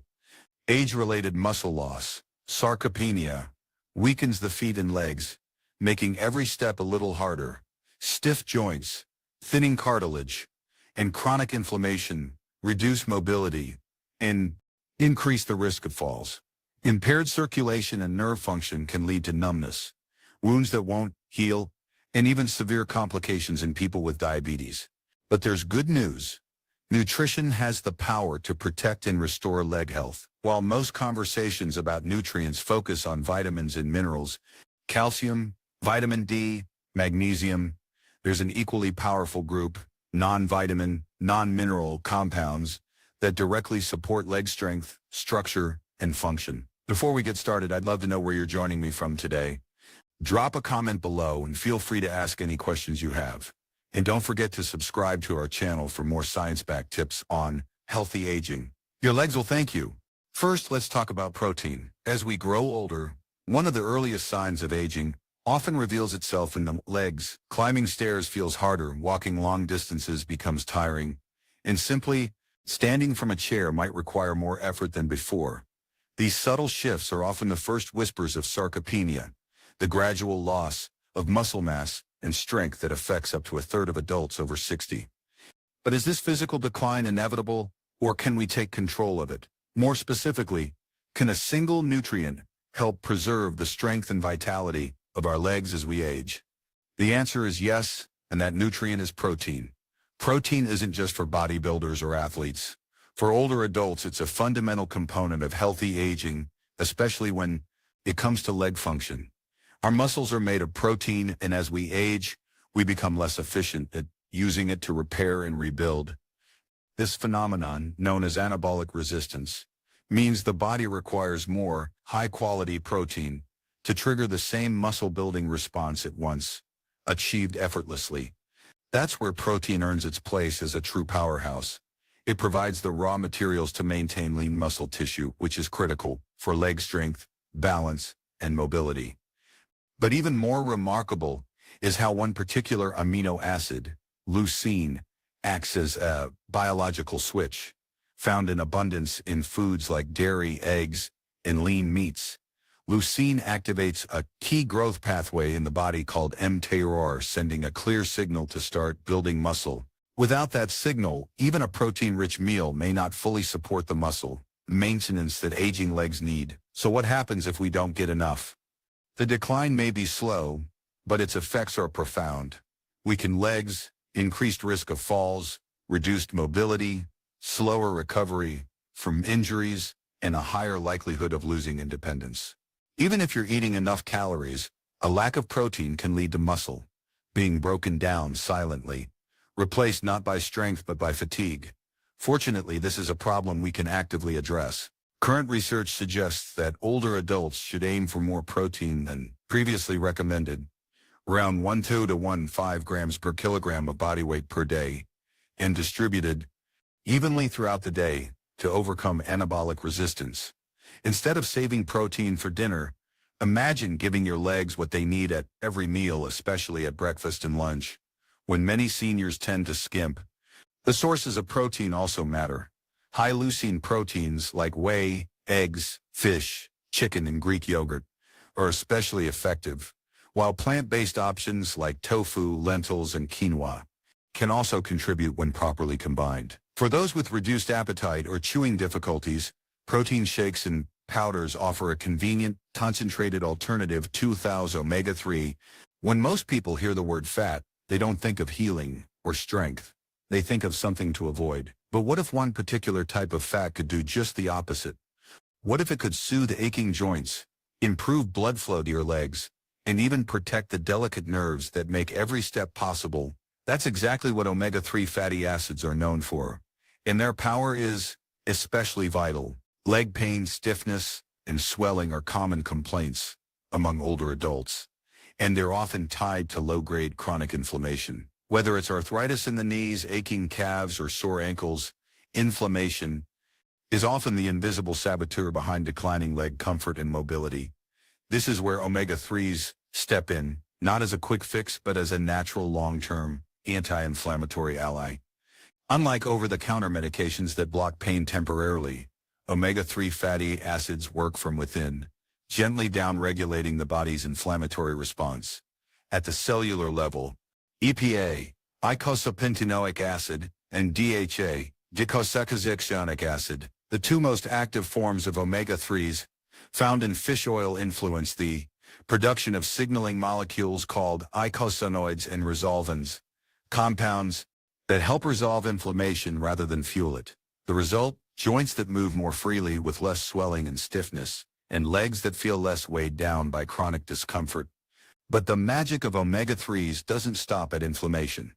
Age-related muscle loss, sarcopenia, weakens the feet and legs, making every step a little harder. Stiff joints, thinning cartilage, and chronic inflammation reduce mobility and increase the risk of falls. Impaired circulation and nerve function can lead to numbness, wounds that won't heal, and even severe complications in people with diabetes. But there's good news. Nutrition has the power to protect and restore leg health. While most conversations about nutrients focus on vitamins and minerals, calcium, vitamin D, magnesium, there's an equally powerful group, non-vitamin, non-mineral compounds that directly support leg strength, structure, and function. Before we get started, I'd love to know where you're joining me from today. Drop a comment below and feel free to ask any questions you have. And don't forget to subscribe to our channel for more science-backed tips on healthy aging. Your legs will thank you. First, let's talk about protein. As we grow older, one of the earliest signs of aging often reveals itself in the legs. Climbing stairs feels harder, walking long distances becomes tiring, and simply standing from a chair might require more effort than before. These subtle shifts are often the first whispers of sarcopenia, the gradual loss of muscle mass and strength that affects up to a third of adults over 60. But is this physical decline inevitable, or can we take control of it? More specifically, can a single nutrient help preserve the strength and vitality of our legs as we age? The answer is yes, and that nutrient is protein. Protein isn't just for bodybuilders or athletes. For older adults, it's a fundamental component of healthy aging, especially when it comes to leg function. Our muscles are made of protein, and as we age, we become less efficient at using it to repair and rebuild. This phenomenon, known as anabolic resistance, means the body requires more high-quality protein to trigger the same muscle-building response it once achieved effortlessly. That's where protein earns its place as a true powerhouse. It provides the raw materials to maintain lean muscle tissue, which is critical for leg strength, balance, and mobility. But even more remarkable is how one particular amino acid, leucine, acts as a biological switch, found in abundance in foods like dairy, eggs, and lean meats. Leucine activates a key growth pathway in the body called mTOR, sending a clear signal to start building muscle. Without that signal, even a protein-rich meal may not fully support the muscle maintenance that aging legs need. So what happens if we don't get enough? The decline may be slow, but its effects are profound. Weakened legs, increased risk of falls, reduced mobility, slower recovery from injuries, and a higher likelihood of losing independence. Even if you're eating enough calories, a lack of protein can lead to muscle being broken down silently, replaced not by strength but by fatigue. Fortunately, this is a problem we can actively address. Current research suggests that older adults should aim for more protein than previously recommended, around 1.2 to 1.5 grams per kilogram of body weight per day, and distributed evenly throughout the day to overcome anabolic resistance. Instead of saving protein for dinner, Imagine giving your legs what they need at every meal, especially at breakfast and lunch, when many seniors tend to skimp. The sources of protein also matter. High leucine proteins like whey, eggs, fish, chicken, and Greek yogurt are especially effective, while plant-based options like tofu, lentils, and quinoa can also contribute when properly combined. For those with reduced appetite or chewing difficulties, protein shakes and powders offer a convenient, concentrated alternative to omega-3. When most people hear the word fat, they don't think of healing or strength. They think of something to avoid. But what if one particular type of fat could do just the opposite? What if it could soothe aching joints, improve blood flow to your legs, and even protect the delicate nerves that make every step possible? That's exactly what omega-3 fatty acids are known for, and their power is especially vital. Leg pain, stiffness, and swelling are common complaints among older adults, and they're often tied to low-grade chronic inflammation. Whether it's arthritis in the knees, aching calves, or sore ankles, inflammation is often the invisible saboteur behind declining leg comfort and mobility. This is where omega-3s step in, not as a quick fix, but as a natural long-term anti-inflammatory ally. Unlike over-the-counter medications that block pain temporarily, omega-3 fatty acids work from within, gently down-regulating the body's inflammatory response. At the cellular level, EPA, eicosapentaenoic acid, and DHA, docosahexaenoic acid, the two most active forms of omega-3s found in fish oil, influence the production of signaling molecules called eicosanoids and resolvins, compounds that help resolve inflammation rather than fuel it. The result? Joints that move more freely with less swelling and stiffness, and legs that feel less weighed down by chronic discomfort. But the magic of omega-3s doesn't stop at inflammation.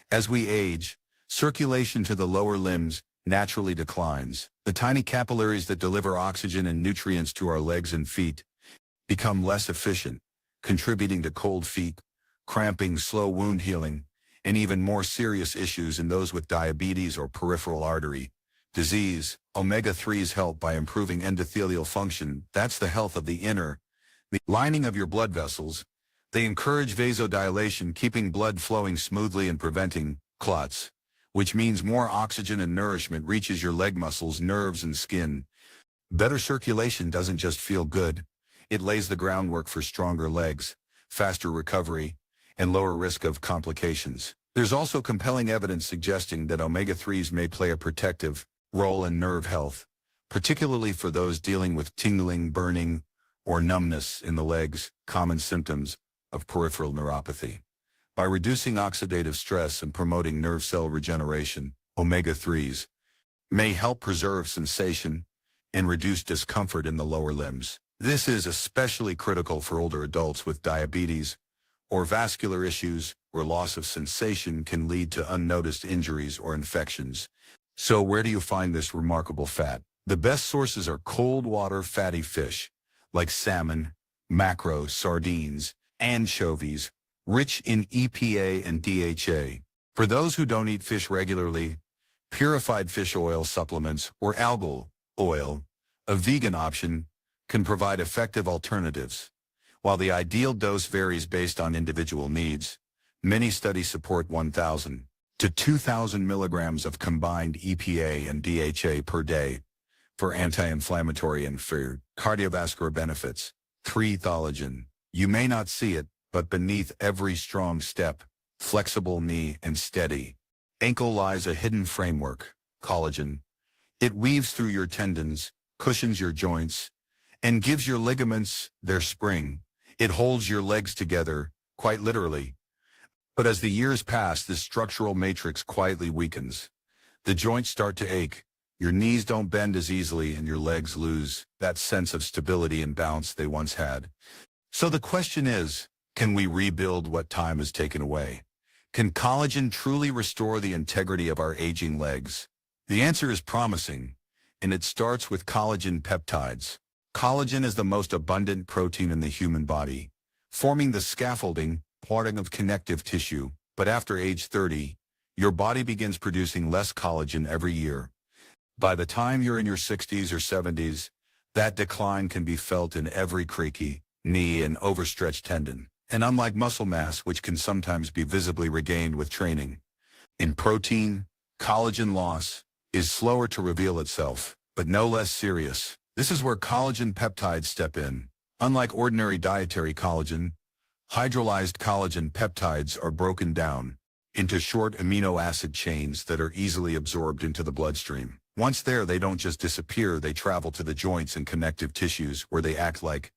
As we age, circulation to the lower limbs naturally declines. The tiny capillaries that deliver oxygen and nutrients to our legs and feet become less efficient, contributing to cold feet, cramping, slow wound healing, and even more serious issues in those with diabetes or peripheral artery disease. Omega-3s help by improving endothelial function. That's the health of the inner, the lining of your blood vessels. They encourage vasodilation, keeping blood flowing smoothly and preventing clots, which means more oxygen and nourishment reaches your leg muscles, nerves, and skin. Better circulation doesn't just feel good. It lays the groundwork for stronger legs, faster recovery, and lower risk of complications. There's also compelling evidence suggesting that omega-3s may play a protective role in nerve health, particularly for those dealing with tingling, burning, or numbness in the legs, common symptoms of peripheral neuropathy. By reducing oxidative stress and promoting nerve cell regeneration, omega-3s may help preserve sensation and reduce discomfort in the lower limbs. This is especially critical for older adults with diabetes or vascular issues, where loss of sensation can lead to unnoticed injuries or infections. So where do you find this remarkable fat? The best sources are cold water fatty fish, like salmon, mackerel, sardines, anchovies, rich in EPA and DHA. For those who don't eat fish regularly, purified fish oil supplements or algal oil, a vegan option, can provide effective alternatives. While the ideal dose varies based on individual needs, many studies support 1,000 to 2,000 milligrams of combined EPA and DHA per day for anti-inflammatory and for cardiovascular benefits. 3. Collagen. You may not see it, but beneath every strong step, flexible knee, and steady ankle lies a hidden framework, collagen. It weaves through your tendons, cushions your joints, and gives your ligaments their spring. It holds your legs together, quite literally. But as the years pass, this structural matrix quietly weakens. The joints start to ache, your knees don't bend as easily, and your legs lose that sense of stability and bounce they once had. So the question is, can we rebuild what time has taken away? Can collagen truly restore the integrity of our aging legs? The answer is promising, and it starts with collagen peptides. Collagen is the most abundant protein in the human body, forming the scaffolding, parting of connective tissue. But after age 30, your body begins producing less collagen every year. By the time you're in your 60s or 70s, that decline can be felt in every creaky, knee, and overstretched tendon. And unlike muscle mass, which can sometimes be visibly regained with training, in protein, collagen loss is slower to reveal itself, but no less serious. This is where collagen peptides step in. Unlike ordinary dietary collagen, hydrolyzed collagen peptides are broken down into short amino acid chains that are easily absorbed into the bloodstream. Once there, they don't just disappear, they travel to the joints and connective tissues where they act like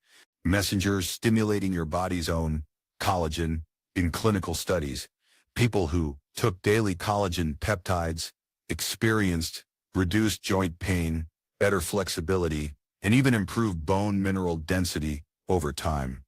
messengers stimulating your body's own collagen. In clinical studies, people who took daily collagen peptides experienced reduced joint pain, better flexibility, and even improved bone mineral density over time.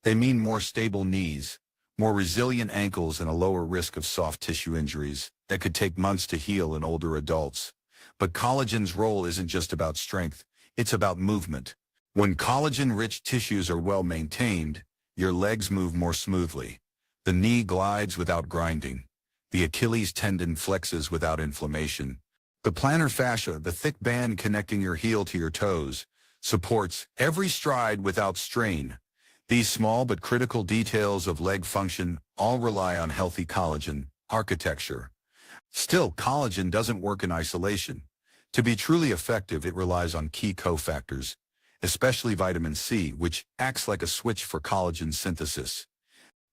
They mean more stable knees, more resilient ankles, and a lower risk of soft tissue injuries that could take months to heal in older adults. But collagen's role isn't just about strength, it's about movement. When collagen-rich tissues are well maintained, your legs move more smoothly. The knee glides without grinding. The Achilles tendon flexes without inflammation. The plantar fascia, the thick band connecting your heel to your toes, supports every stride without strain. These small but critical details of leg function all rely on healthy collagen architecture. Still, collagen doesn't work in isolation. To be truly effective, it relies on key cofactors, especially vitamin C, which acts like a switch for collagen synthesis.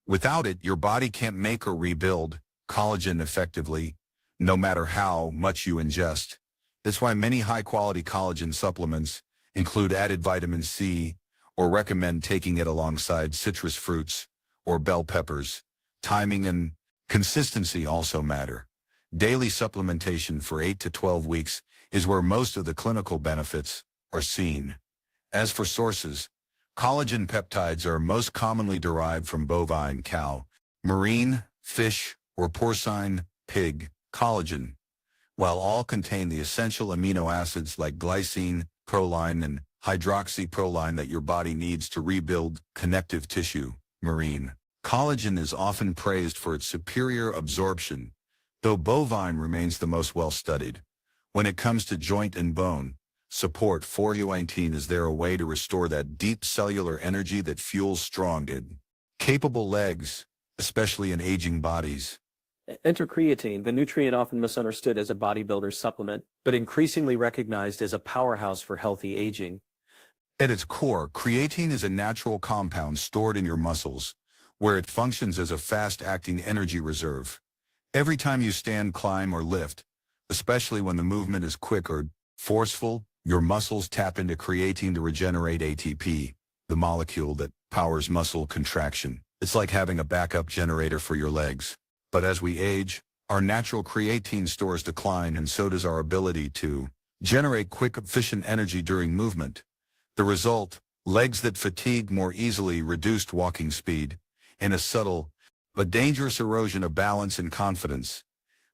Without it, your body can't make or rebuild collagen effectively, no matter how much you ingest. That's why many high-quality collagen supplements include added vitamin C or recommend taking it alongside citrus fruits or bell peppers. Timing and consistency also matter. Daily supplementation for 8 to 12 weeks is where most of the clinical benefits are seen. As for sources, collagen peptides are most commonly derived from bovine, cow, marine, fish, or porcine, pig, collagen. While all contain the essential amino acids like glycine, proline, and hydroxyproline that your body needs to rebuild connective tissue, marine collagen is often praised for its superior absorption, though bovine remains the most well-studied. When it comes to joint and bone support, creatine is there a way to restore that deep cellular energy that fuels strong and capable legs, especially in aging bodies. Enter creatine, the nutrient often misunderstood as a bodybuilder's supplement, but increasingly recognized as a powerhouse for healthy aging. At its core, creatine is a natural compound stored in your muscles, where it functions as a fast-acting energy reserve. Every time you stand, climb, or lift, especially when the movement is quick or forceful, your muscles tap into creatine to regenerate ATP, the molecule that powers muscle contraction. It's like having a backup generator for your legs. But as we age, our natural creatine stores decline, and so does our ability to generate quick, efficient energy during movement. The result, legs that fatigue more easily, reduced walking speed, and a subtle but dangerous erosion of balance and confidence.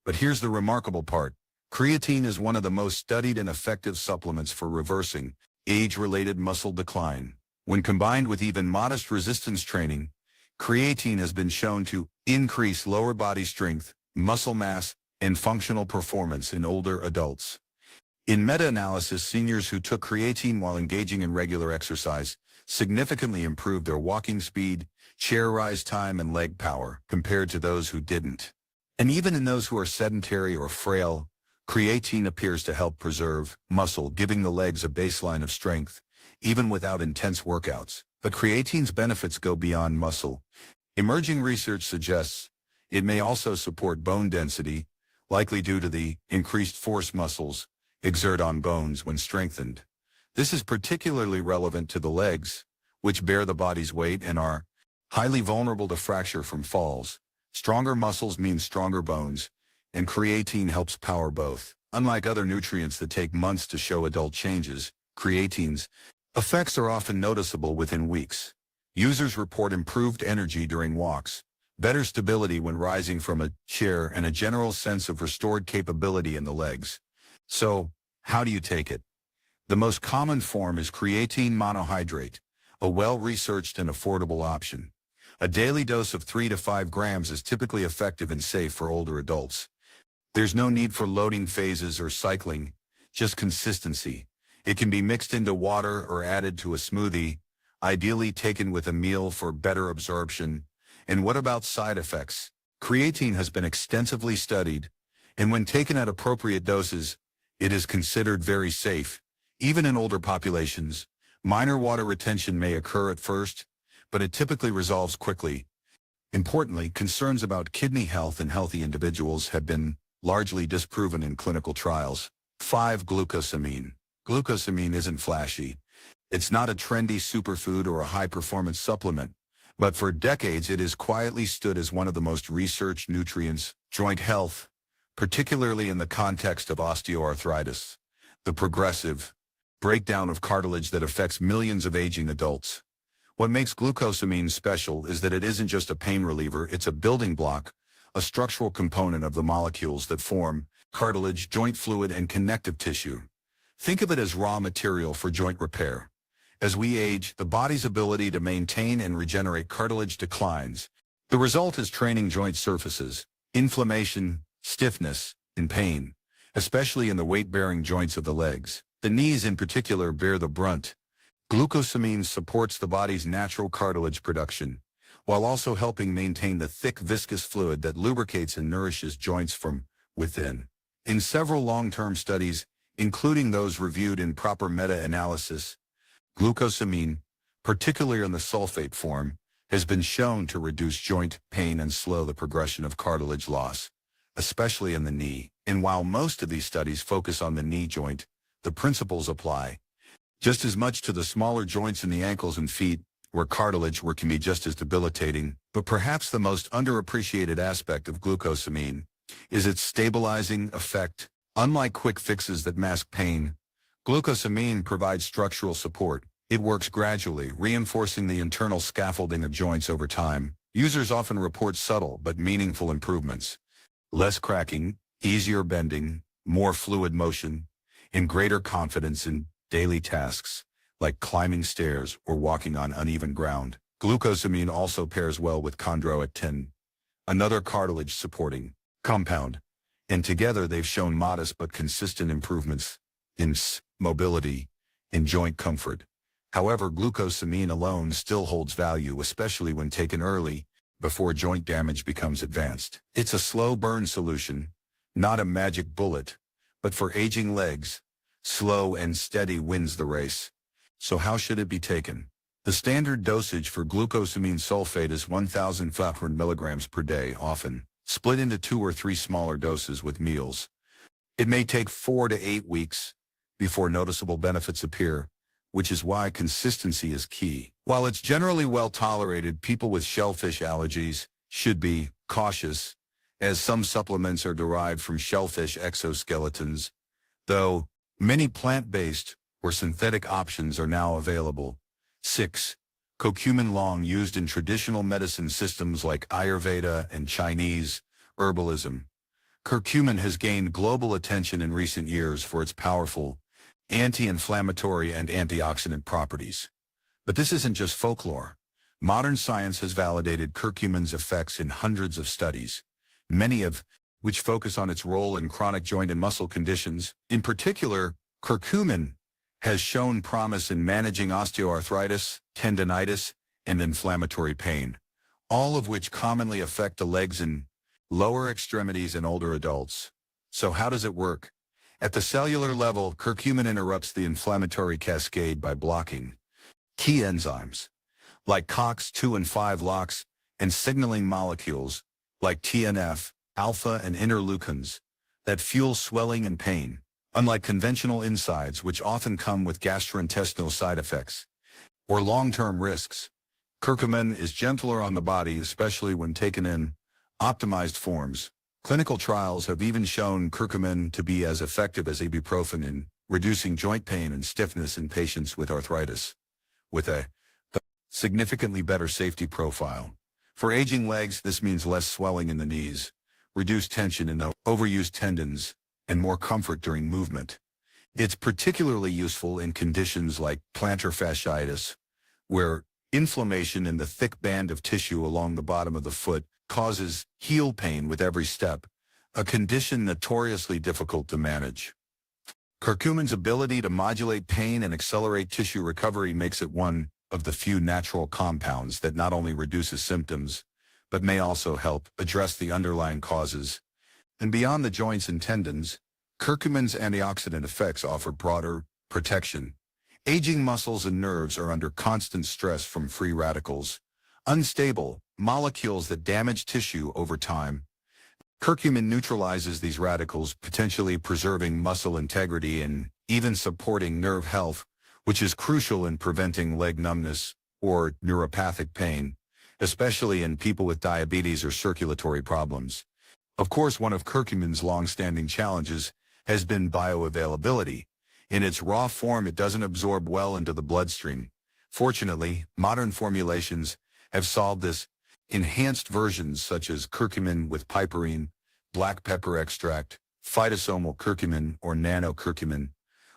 But here's the remarkable part. Creatine is one of the most studied and effective supplements for reversing age-related muscle decline. When combined with even modest resistance training, creatine has been shown to increase lower body strength, muscle mass, and functional performance in older adults. In meta-analysis, seniors who took creatine while engaging in regular exercise significantly improved their walking speed, chair rise time, and leg power compared to those who didn't. And even in those who are sedentary or frail, creatine appears to help preserve muscle, giving the legs a baseline of strength, even without intense workouts. But creatine's benefits go beyond muscle. Emerging research suggests it may also support bone density, likely due to the increased force muscles exert on bones when strengthened. This is particularly relevant to the legs, which bear the body's weight and are highly vulnerable to fracture from falls. Stronger muscles mean stronger bones, and creatine helps power both. Unlike other nutrients that take months to show adult changes, creatine's effects are often noticeable within weeks. Users report improved energy during walks, better stability when rising from a chair, and a general sense of restored capability in the legs. So, how do you take it? The most common form is creatine monohydrate, a well-researched and affordable option. A daily dose of 3 to 5 grams is typically effective and safe for older adults. There's no need for loading phases or cycling, just consistency. It can be mixed into water or added to a smoothie, ideally taken with a meal for better absorption. And what about side effects? Creatine has been extensively studied, and when taken at appropriate doses, it is considered very safe. Even in older populations, minor water retention may occur at first, but it typically resolves quickly. Importantly, concerns about kidney health in healthy individuals have been largely disproven in clinical trials. 5. Glucosamine. Glucosamine isn't flashy. It's not a trendy superfood or a high-performance supplement, but for decades it has quietly stood as one of the most researched nutrients. Joint health, particularly in the context of osteoarthritis, the progressive breakdown of cartilage that affects millions of aging adults. What makes glucosamine special is that it isn't just a pain reliever, it's a building block, a structural component of the molecules that form cartilage, joint fluid, and connective tissue. Think of it as raw material for joint repair. As we age, the body's ability to maintain and regenerate cartilage declines. The result is training joint surfaces, inflammation, stiffness, and pain, especially in the weight-bearing joints of the legs. The knees in particular bear the brunt. Glucosamine supports the body's natural cartilage production, while also helping maintain the thick viscous fluid that lubricates and nourishes joints from within. In several long-term studies, including those reviewed in proper meta-analysis, glucosamine, particularly in the sulfate form, has been shown to reduce joint pain and slow the progression of cartilage loss, especially in the knee. And while most of these studies focus on the knee joint, the principles apply just as much to the smaller joints in the ankles and feet, where cartilage work can be just as debilitating. But perhaps the most underappreciated aspect of glucosamine is its stabilizing effect. Unlike quick fixes that mask pain, glucosamine provides structural support. It works gradually, reinforcing the internal scaffolding of joints over time. Users often report subtle but meaningful improvements. Less cracking, easier bending, more fluid motion, and greater confidence in daily tasks, like climbing stairs or walking on uneven ground. Glucosamine also pairs well with chondroitin, another cartilage-supporting compound, and together they've shown modest but consistent improvements in mobility and joint comfort. However, glucosamine alone still holds value, especially when taken early, before joint damage becomes advanced. It's a slow-burn solution, not a magic bullet, but for aging legs, slow and steady wins the race. So how should it be taken? The standard dosage for glucosamine sulfate is 1,500 milligrams per day, often split into 2 or 3 smaller doses with meals. It may take 4 to 8 weeks before noticeable benefits appear, which is why consistency is key. While it's generally well tolerated, people with shellfish allergies should be cautious, as some supplements are derived from shellfish exoskeletons, though many plant-based or synthetic options are now available. 6. Curcumin, long used in traditional medicine systems like Ayurveda and Chinese herbalism. Curcumin has gained global attention in recent years for its powerful anti-inflammatory and antioxidant properties. But this isn't just folklore. Modern science has validated curcumin's effects in hundreds of studies, many of which focus on its role in chronic joint and muscle conditions. In particular, curcumin has shown promise in managing osteoarthritis, tendinitis, and inflammatory pain, all of which commonly affect the legs and lower extremities in older adults. So how does it work? At the cellular level, curcumin interrupts the inflammatory cascade by blocking key enzymes like COX-2 and 5 LOX and signaling molecules like TNF, alpha, and interleukins that fuel swelling and pain. Unlike conventional NSAIDs, which often come with gastrointestinal side effects or long-term risks, curcumin is gentler on the body, especially when taken in optimized forms. Clinical trials have even shown curcumin to be as effective as ibuprofen in reducing joint pain and stiffness in patients with arthritis, with a significantly better safety profile. For aging legs, this means less swelling in the knees, reduced tension in the overused tendons, and more comfort during movement. It's particularly useful in conditions like plantar fasciitis, where inflammation in the thick band of tissue along the bottom of the foot causes heel pain with every step, a condition notoriously difficult to manage. Curcumin's ability to modulate pain and accelerate tissue recovery makes it one of the few natural compounds that not only reduces symptoms, but may also help address the underlying causes. And beyond the joints and tendons, curcumin's antioxidant effects offer broader protection. Aging muscles and nerves are under constant stress from free radicals, unstable molecules that damage tissue over time. Curcumin neutralizes these radicals, potentially preserving muscle integrity and even supporting nerve health, which is crucial in preventing leg numbness or neuropathic pain, especially in people with diabetes or circulatory problems. Of course, one of curcumin's long-standing challenges has been bioavailability. In its raw form, it doesn't absorb well into the bloodstream. Fortunately, modern formulations have solved this. Enhanced versions such as curcumin with piperine, black pepper extract, phytosomal curcumin or nano-curcumin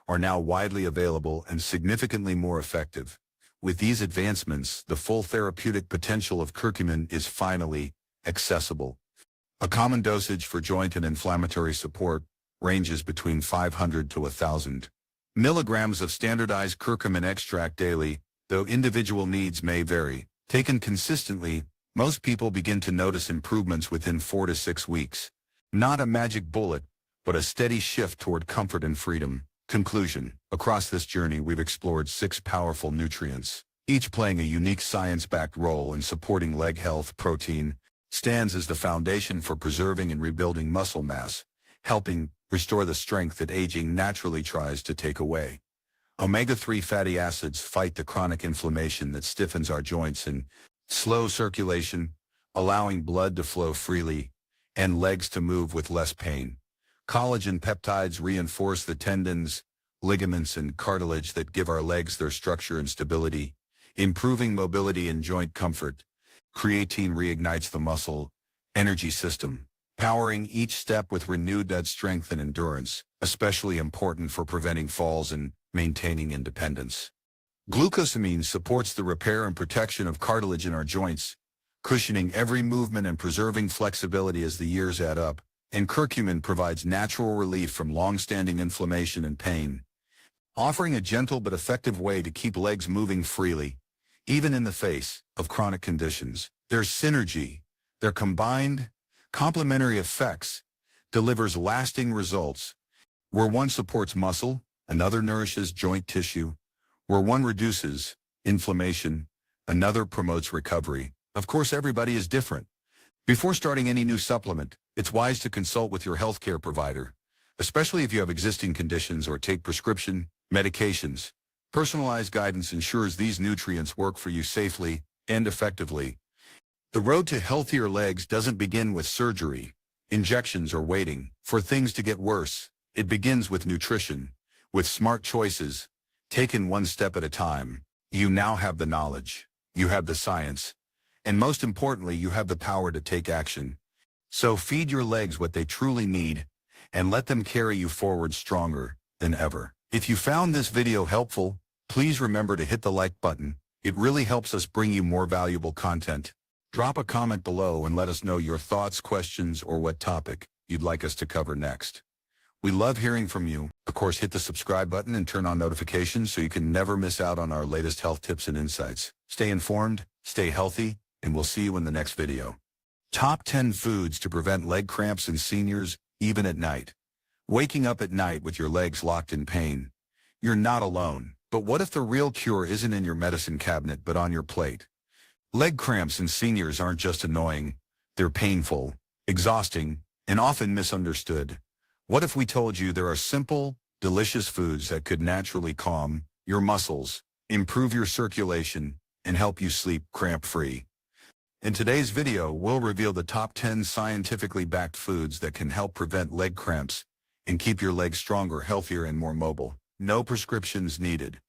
are now widely available and significantly more effective. With these advancements, the full therapeutic potential of curcumin is finally accessible. A common dosage for joint and inflammatory support ranges between 500 to 1,000 milligrams of standardized curcumin extract daily, though individual needs may vary. Taken consistently, most people begin to notice improvements within 4 to 6 weeks. Not a magic bullet, but a steady shift toward comfort and freedom. Conclusion: across this journey, we've explored 6 powerful nutrients, each playing a unique science-backed role in supporting leg health. Protein stands as the foundation for preserving and rebuilding muscle mass, helping restore the strength that aging naturally tries to take away. Omega-3 fatty acids fight the chronic inflammation that stiffens our joints and slow circulation, allowing blood to flow freely and legs to move with less pain. Collagen peptides reinforce the tendons, ligaments, and cartilage that give our legs their structure and stability, improving mobility and joint comfort. Creatine reignites the muscle energy system, powering each step with renewed strength and endurance, especially important for preventing falls and maintaining independence. Glucosamine supports the repair and protection of cartilage in our joints, cushioning every movement and preserving flexibility as the years add up. And curcumin provides natural relief from long-standing inflammation and pain, offering a gentle but effective way to keep legs moving freely, even in the face of chronic conditions. Their synergy, their combined, complementary effects, delivers lasting results. Where one supports muscle, another nourishes joint tissue. Where one reduces inflammation, another promotes recovery. Of course, everybody is different. Before starting any new supplement, it's wise to consult with your healthcare provider, especially if you have existing conditions or take prescription medications. Personalized guidance ensures these nutrients work for you safely and effectively. The road to healthier legs doesn't begin with surgery, injections, or waiting for things to get worse. It begins with nutrition, with smart choices, taken one step at a time. You now have the knowledge, you have the science, and most importantly, you have the power to take action. So feed your legs what they truly need, and let them carry you forward stronger than ever. If you found this video helpful, please remember to hit the like button. It really helps us bring you more valuable content. Drop a comment below and let us know your thoughts, questions, or what topic you'd like us to cover next. We love hearing from you. Of course, hit the subscribe button and turn on notifications so you can never miss out on our latest health tips and insights. Stay informed, stay healthy, and we'll see you in the next video. Top 10 foods to prevent leg cramps in seniors, even at night. Waking up at night with your legs locked in pain. You're not alone. But what if the real cure isn't in your medicine cabinet but on your plate? Leg cramps in seniors aren't just annoying. They're painful, exhausting, and often misunderstood. What if we told you there are simple, delicious foods that could naturally calm your muscles, improve your circulation, and help you sleep cramp-free? In today's video, we'll reveal the top 10 scientifically backed foods that can help prevent leg cramps and keep your legs stronger, healthier, and more mobile. No prescriptions needed.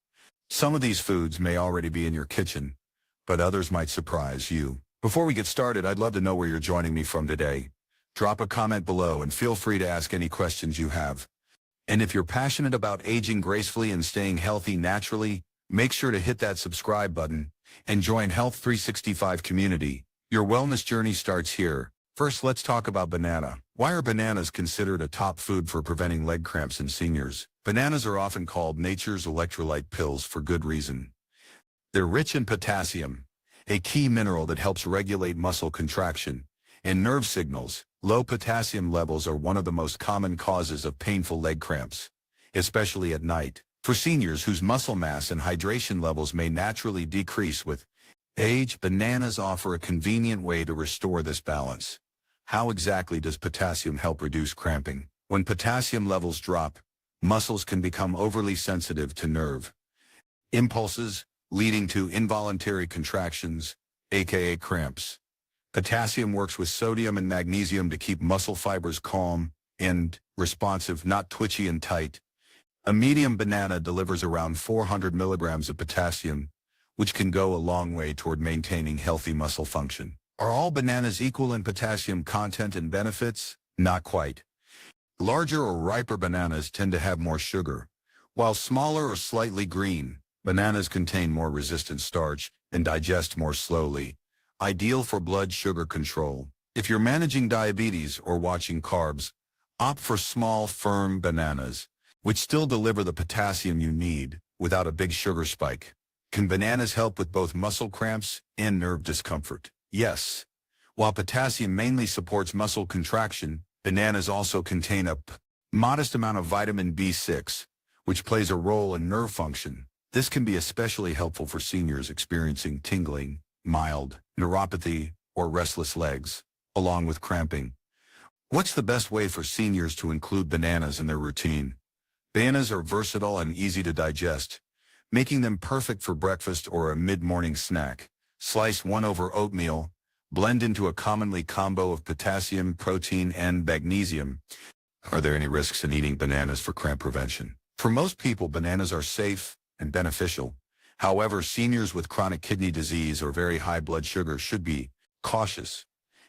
Some of these foods may already be in your kitchen, but others might surprise you. Before we get started, I'd love to know where you're joining me from today. Drop a comment below and feel free to ask any questions you have. And if you're passionate about aging gracefully and staying healthy naturally, make sure to hit that subscribe button and join Health 365 community. Your wellness journey starts here. First, let's talk about banana. Why are bananas considered a top food for preventing leg cramps in seniors? Bananas are often called nature's electrolyte pills for good reason. They're rich in potassium, a key mineral that helps regulate muscle contraction and nerve signals. Low potassium levels are one of the most common causes of painful leg cramps, especially at night. For seniors whose muscle mass and hydration levels may naturally decrease with age, bananas offer a convenient way to restore this balance. How exactly does potassium help reduce cramping? When potassium levels drop, muscles can become overly sensitive to nerve impulses, leading to involuntary contractions, aka cramps. Potassium works with sodium and magnesium to keep muscle fibers calm and responsive, not twitchy and tight. A medium banana delivers around 400 milligrams of potassium, which can go a long way toward maintaining healthy muscle function. Are all bananas equal in potassium content and benefits? Not quite. Larger or riper bananas tend to have more sugar, while smaller or slightly green bananas contain more resistant starch and digest more slowly, ideal for blood sugar control. If you're managing diabetes or watching carbs, opt for small, firm bananas, which still deliver the potassium you need without a big sugar spike. Can bananas help with both muscle cramps and nerve discomfort? Yes. While potassium mainly supports muscle contraction, bananas also contain a modest amount of vitamin B6, which plays a role in nerve function. This can be especially helpful for seniors experiencing tingling, mild neuropathy, or restless legs, along with cramping. What's the best way for seniors to include bananas in their routine? Bananas are versatile and easy to digest, making them perfect for breakfast or a mid-morning snack. Slice one over oatmeal, blend into a commonly combo of potassium, protein, and magnesium. Are there any risks in eating bananas for cramp prevention? For most people, bananas are safe and beneficial. However, seniors with chronic kidney disease or very high blood sugar should be cautious,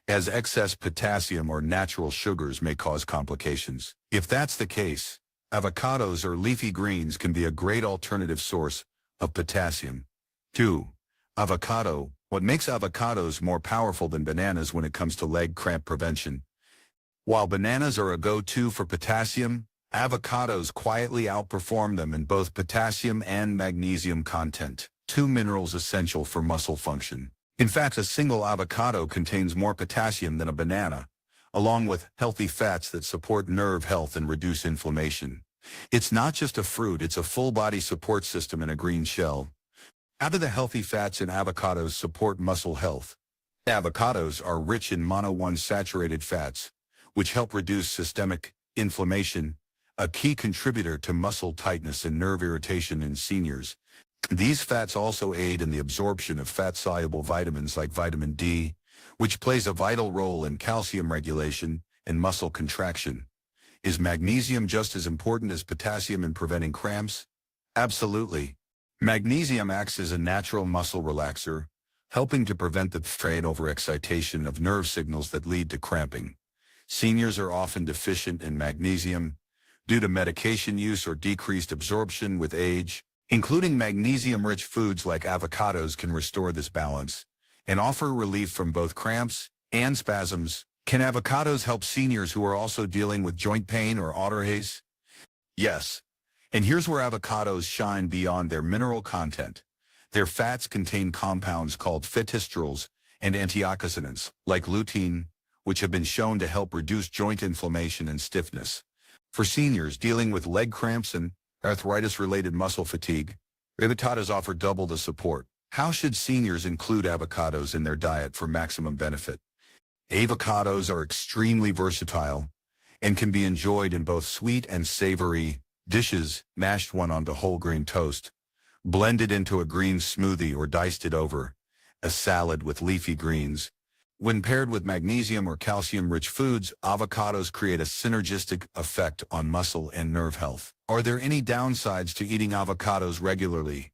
as excess potassium or natural sugars may cause complications. If that's the case, avocados or leafy greens can be a great alternative source of potassium. 2. Avocado. What makes avocados more powerful than bananas when it comes to leg cramp prevention? While bananas are a go-to for potassium, avocados quietly outperform them in both potassium and magnesium content, two minerals essential for muscle function. In fact, a single avocado contains more potassium than a banana, along with healthy fats that support nerve health and reduce inflammation. It's not just a fruit, it's a full-body support system in a green shell. How do the healthy fats in avocados support muscle health? Avocados are rich in monounsaturated fats, which help reduce systemic inflammation, a key contributor to muscle tightness and nerve irritation in seniors. These fats also aid in the absorption of fat-soluble vitamins like vitamin D, which plays a vital role in calcium regulation and muscle contraction. Is magnesium just as important as potassium in preventing cramps? Absolutely. Magnesium acts as a natural muscle relaxer, helping to prevent the strain overexcitation of nerve signals that lead to cramping. Seniors are often deficient in magnesium due to medication use or decreased absorption with age. Including magnesium-rich foods like avocados can restore this balance and offer relief from both cramps and spasms. Can avocados help seniors who are also dealing with joint pain or arthritis? Yes. And here's where avocados shine beyond their mineral content. Their fats contain compounds called phytosterols and antioxidants, like lutein, which have been shown to help reduce joint inflammation and stiffness. For seniors dealing with leg cramps and arthritis-related muscle fatigue, avocados offer double the support. How should seniors include avocados in their diet for maximum benefit? Avocados are extremely versatile and can be enjoyed in both sweet and savory dishes. Mashed one onto whole grain toast, blended into a green smoothie, or diced it over a salad with leafy greens. When paired with magnesium or calcium-rich foods, avocados create a synergistic effect on muscle and nerve health. Are there any downsides to eating avocados regularly?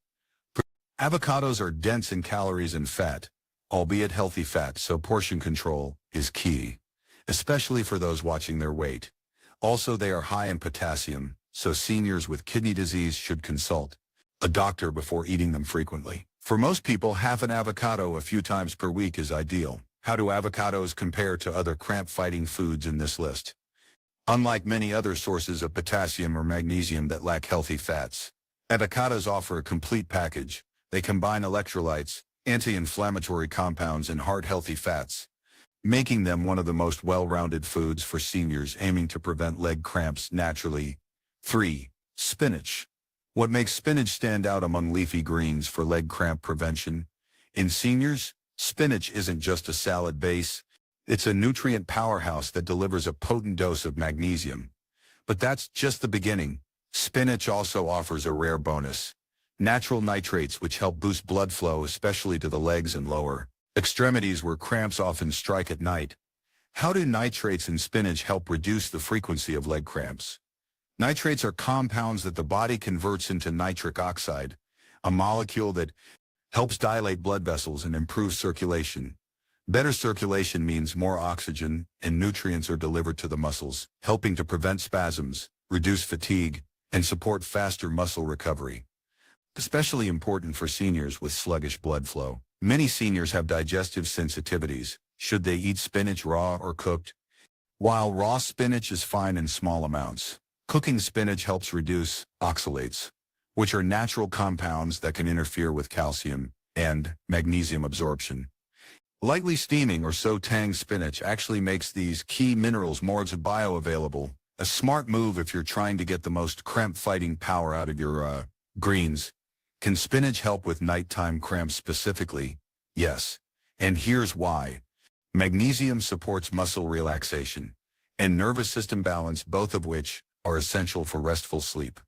Avocados are dense in calories and fat, albeit healthy fat, so portion control is key, especially for those watching their weight. Also, they are high in potassium, so seniors with kidney disease should consult a doctor before eating them frequently. For most people, half an avocado a few times per week is ideal. How do avocados compare to other cramp-fighting foods in this list? Unlike many other sources of potassium or magnesium that lack healthy fats, avocados offer a complete package, They combine electrolytes, anti-inflammatory compounds, and heart-healthy fats, making them one of the most well-rounded foods for seniors aiming to prevent leg cramps naturally. 3. Spinach. What makes spinach stand out among leafy greens for leg cramp prevention? In seniors, spinach isn't just a salad base. It's a nutrient powerhouse that delivers a potent dose of magnesium. But that's just the beginning. Spinach also offers a rare bonus: natural nitrates, which help boost blood flow, especially to the legs and lower extremities where cramps often strike at night. How do nitrates in spinach help reduce the frequency of leg cramps? Nitrates are compounds that the body converts into nitric oxide, a molecule that helps dilate blood vessels and improve circulation. Better circulation means more oxygen and nutrients are delivered to the muscles, helping to prevent spasms, reduce fatigue, and support faster muscle recovery. Especially important for seniors with sluggish blood flow. Many seniors have digestive sensitivities. Should they eat spinach raw or cooked? While raw spinach is fine in small amounts, cooking spinach helps reduce oxalates, which are natural compounds that can interfere with calcium and magnesium absorption. Lightly steaming or sautéing spinach actually makes these key minerals more bioavailable, a smart move if you're trying to get the most cramp-fighting power out of your greens. Can spinach help with nighttime cramps specifically? Yes, and here's why. Magnesium supports muscle relaxation and nervous system balance, both of which are essential for restful sleep.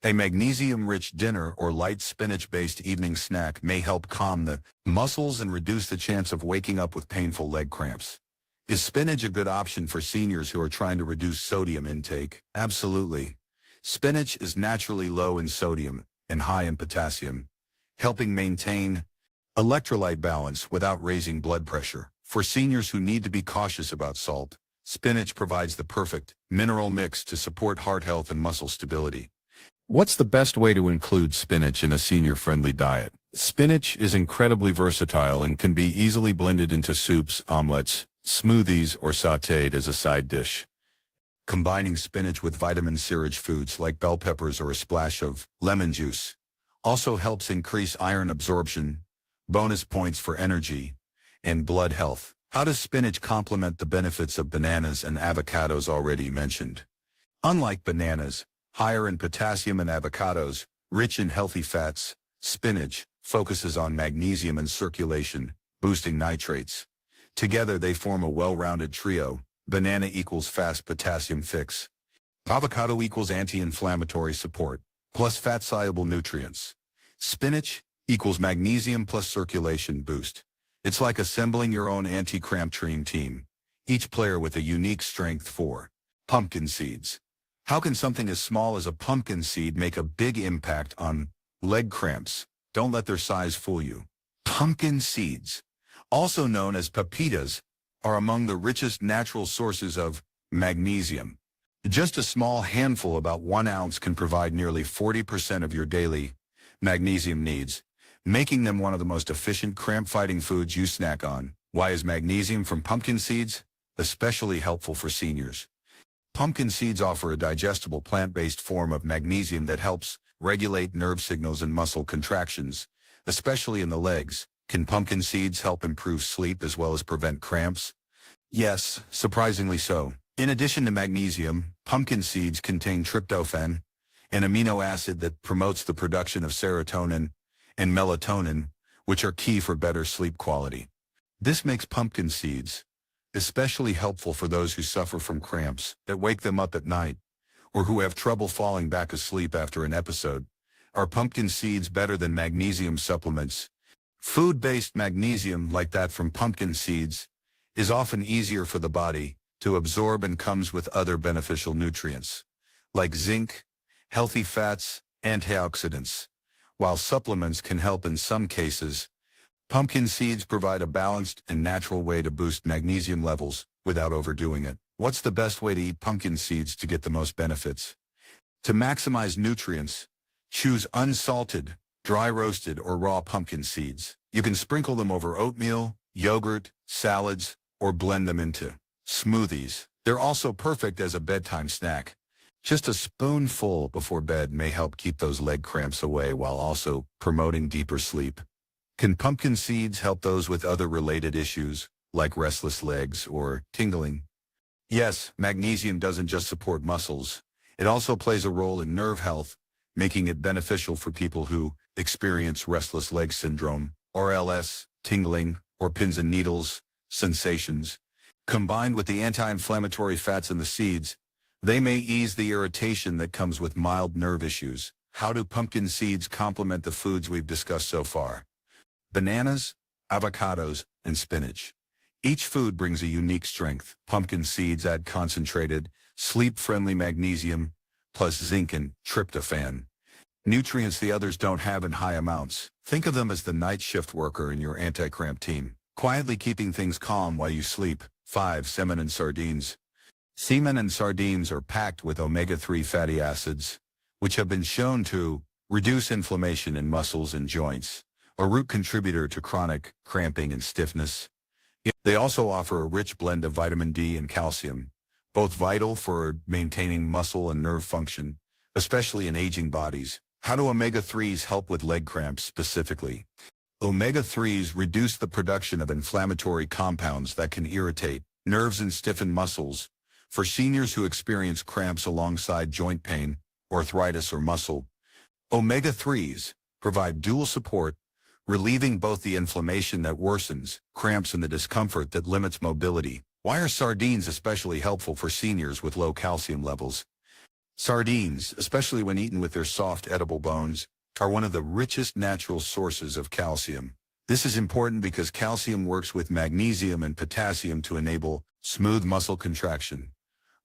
A magnesium-rich dinner or light spinach-based evening snack may help calm the muscles and reduce the chance of waking up with painful leg cramps. Is spinach a good option for seniors who are trying to reduce sodium intake? Absolutely. Spinach is naturally low in sodium and high in potassium, helping maintain electrolyte balance without raising blood pressure. For seniors who need to be cautious about salt, spinach provides the perfect mineral mix to support heart health and muscle stability. What's the best way to include spinach in a senior-friendly diet? Spinach is incredibly versatile and can be easily blended into soups, omelets, smoothies, or sautéed as a side dish. Combining spinach with vitamin-rich foods like bell peppers or a splash of lemon juice also helps increase iron absorption, bonus points for energy, and blood health. How does spinach complement the benefits of bananas and avocados already mentioned? Unlike bananas, higher in potassium and avocados, rich in healthy fats, spinach focuses on magnesium and circulation, boosting nitrates. Together they form a well-rounded trio. Banana equals fast potassium fix. Avocado equals anti-inflammatory support, plus fat-soluble nutrients. Spinach equals magnesium plus circulation boost. It's like assembling your own anti-cramp dream team, each player with a unique strength. For pumpkin seeds. How can something as small as a pumpkin seed make a big impact on leg cramps? Don't let their size fool you. Pumpkin seeds, also known as pepitas, are among the richest natural sources of magnesium. Just a small handful, about 1 ounce, can provide nearly 40% of your daily magnesium needs, making them one of the most efficient cramp-fighting foods you snack on. Why is magnesium from pumpkin seeds especially helpful for seniors? Pumpkin seeds offer a digestible plant-based form of magnesium that helps regulate nerve signals and muscle contractions, especially in the legs. Can pumpkin seeds help improve sleep as well as prevent cramps? Yes, surprisingly so. In addition to magnesium, pumpkin seeds contain tryptophan, an amino acid that promotes the production of serotonin and melatonin, which are key for better sleep quality. This makes pumpkin seeds especially helpful for those who suffer from cramps that wake them up at night, or who have trouble falling back asleep after an episode. Are pumpkin seeds better than magnesium supplements? Food-based magnesium, like that from pumpkin seeds, is often easier for the body to absorb and comes with other beneficial nutrients, like zinc, healthy fats, antioxidants. While supplements can help in some cases, pumpkin seeds provide a balanced and natural way to boost magnesium levels without overdoing it. What's the best way to eat pumpkin seeds to get the most benefits? To maximize nutrients, choose unsalted, dry roasted, or raw pumpkin seeds. You can sprinkle them over oatmeal, yogurt, salads, or blend them into smoothies. They're also perfect as a bedtime snack. Just a spoonful before bed may help keep those leg cramps away while also promoting deeper sleep. Can pumpkin seeds help those with other related issues, like restless legs or tingling? Yes, magnesium doesn't just support muscles. It also plays a role in nerve health, making it beneficial for people who experience restless leg syndrome, RLS, tingling, or pins and needles sensations. Combined with the anti-inflammatory fats in the seeds, they may ease the irritation that comes with mild nerve issues. How do pumpkin seeds complement the foods we've discussed so far? Bananas, avocados, and spinach. Each food brings a unique strength. Pumpkin seeds add concentrated, sleep-friendly magnesium, plus zinc and tryptophan, nutrients the others don't have in high amounts. Think of them as the night shift worker in your anti-cramp team, quietly keeping things calm while you sleep. 5. Salmon and sardines. Semen and sardines are packed with omega-3 fatty acids, which have been shown to reduce inflammation in muscles and joints, a root contributor to chronic cramping and stiffness. They also offer a rich blend of vitamin D and calcium, both vital for maintaining muscle and nerve function, especially in aging bodies. How do omega-3s help with leg cramps specifically? Omega-3s reduce the production of inflammatory compounds that can irritate nerves and stiffen muscles. For seniors who experience cramps alongside joint pain, arthritis, or muscle, omega-3s provide dual support, relieving both the inflammation that worsens cramps and the discomfort that limits mobility. Why are sardines especially helpful for seniors with low calcium levels? Sardines, especially when eaten with their soft edible bones, are one of the richest natural sources of calcium. This is important because calcium works with magnesium and potassium to enable smooth muscle contraction.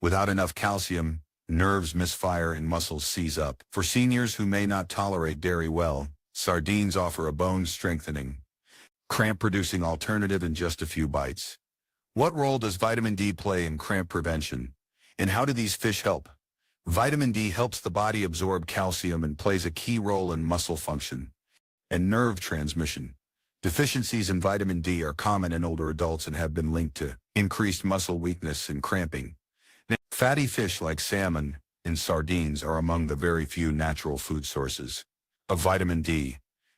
Without enough calcium, nerves misfire and muscles seize up. For seniors who may not tolerate dairy well, sardines offer a bone-strengthening, cramp-producing alternative in just a few bites. What role does vitamin D play in cramp prevention? And how do these fish help? Vitamin D helps the body absorb calcium and plays a key role in muscle function and nerve transmission. Deficiencies in vitamin D are common in older adults and have been linked to increased muscle weakness and cramping. Fatty fish like salmon and sardines are among the very few natural food sources of vitamin D,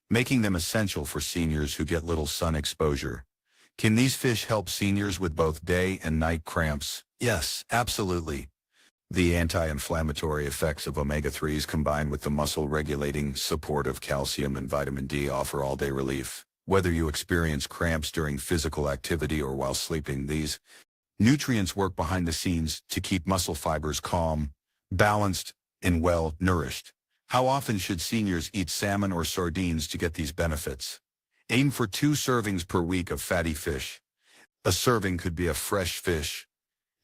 making them essential for seniors who get little sun exposure. Can these fish help seniors with both day and night cramps? Yes, absolutely. The anti-inflammatory effects of omega-3s combined with the muscle-regulating support of calcium and vitamin D offer all-day relief. Whether you experience cramps during physical activity or while sleeping, these nutrients work behind the scenes to keep muscle fibers calm, balanced, and well-nourished. How often should seniors eat salmon or sardines to get these benefits? Aim for 2 servings per week of fatty fish. A serving could be a fresh fish,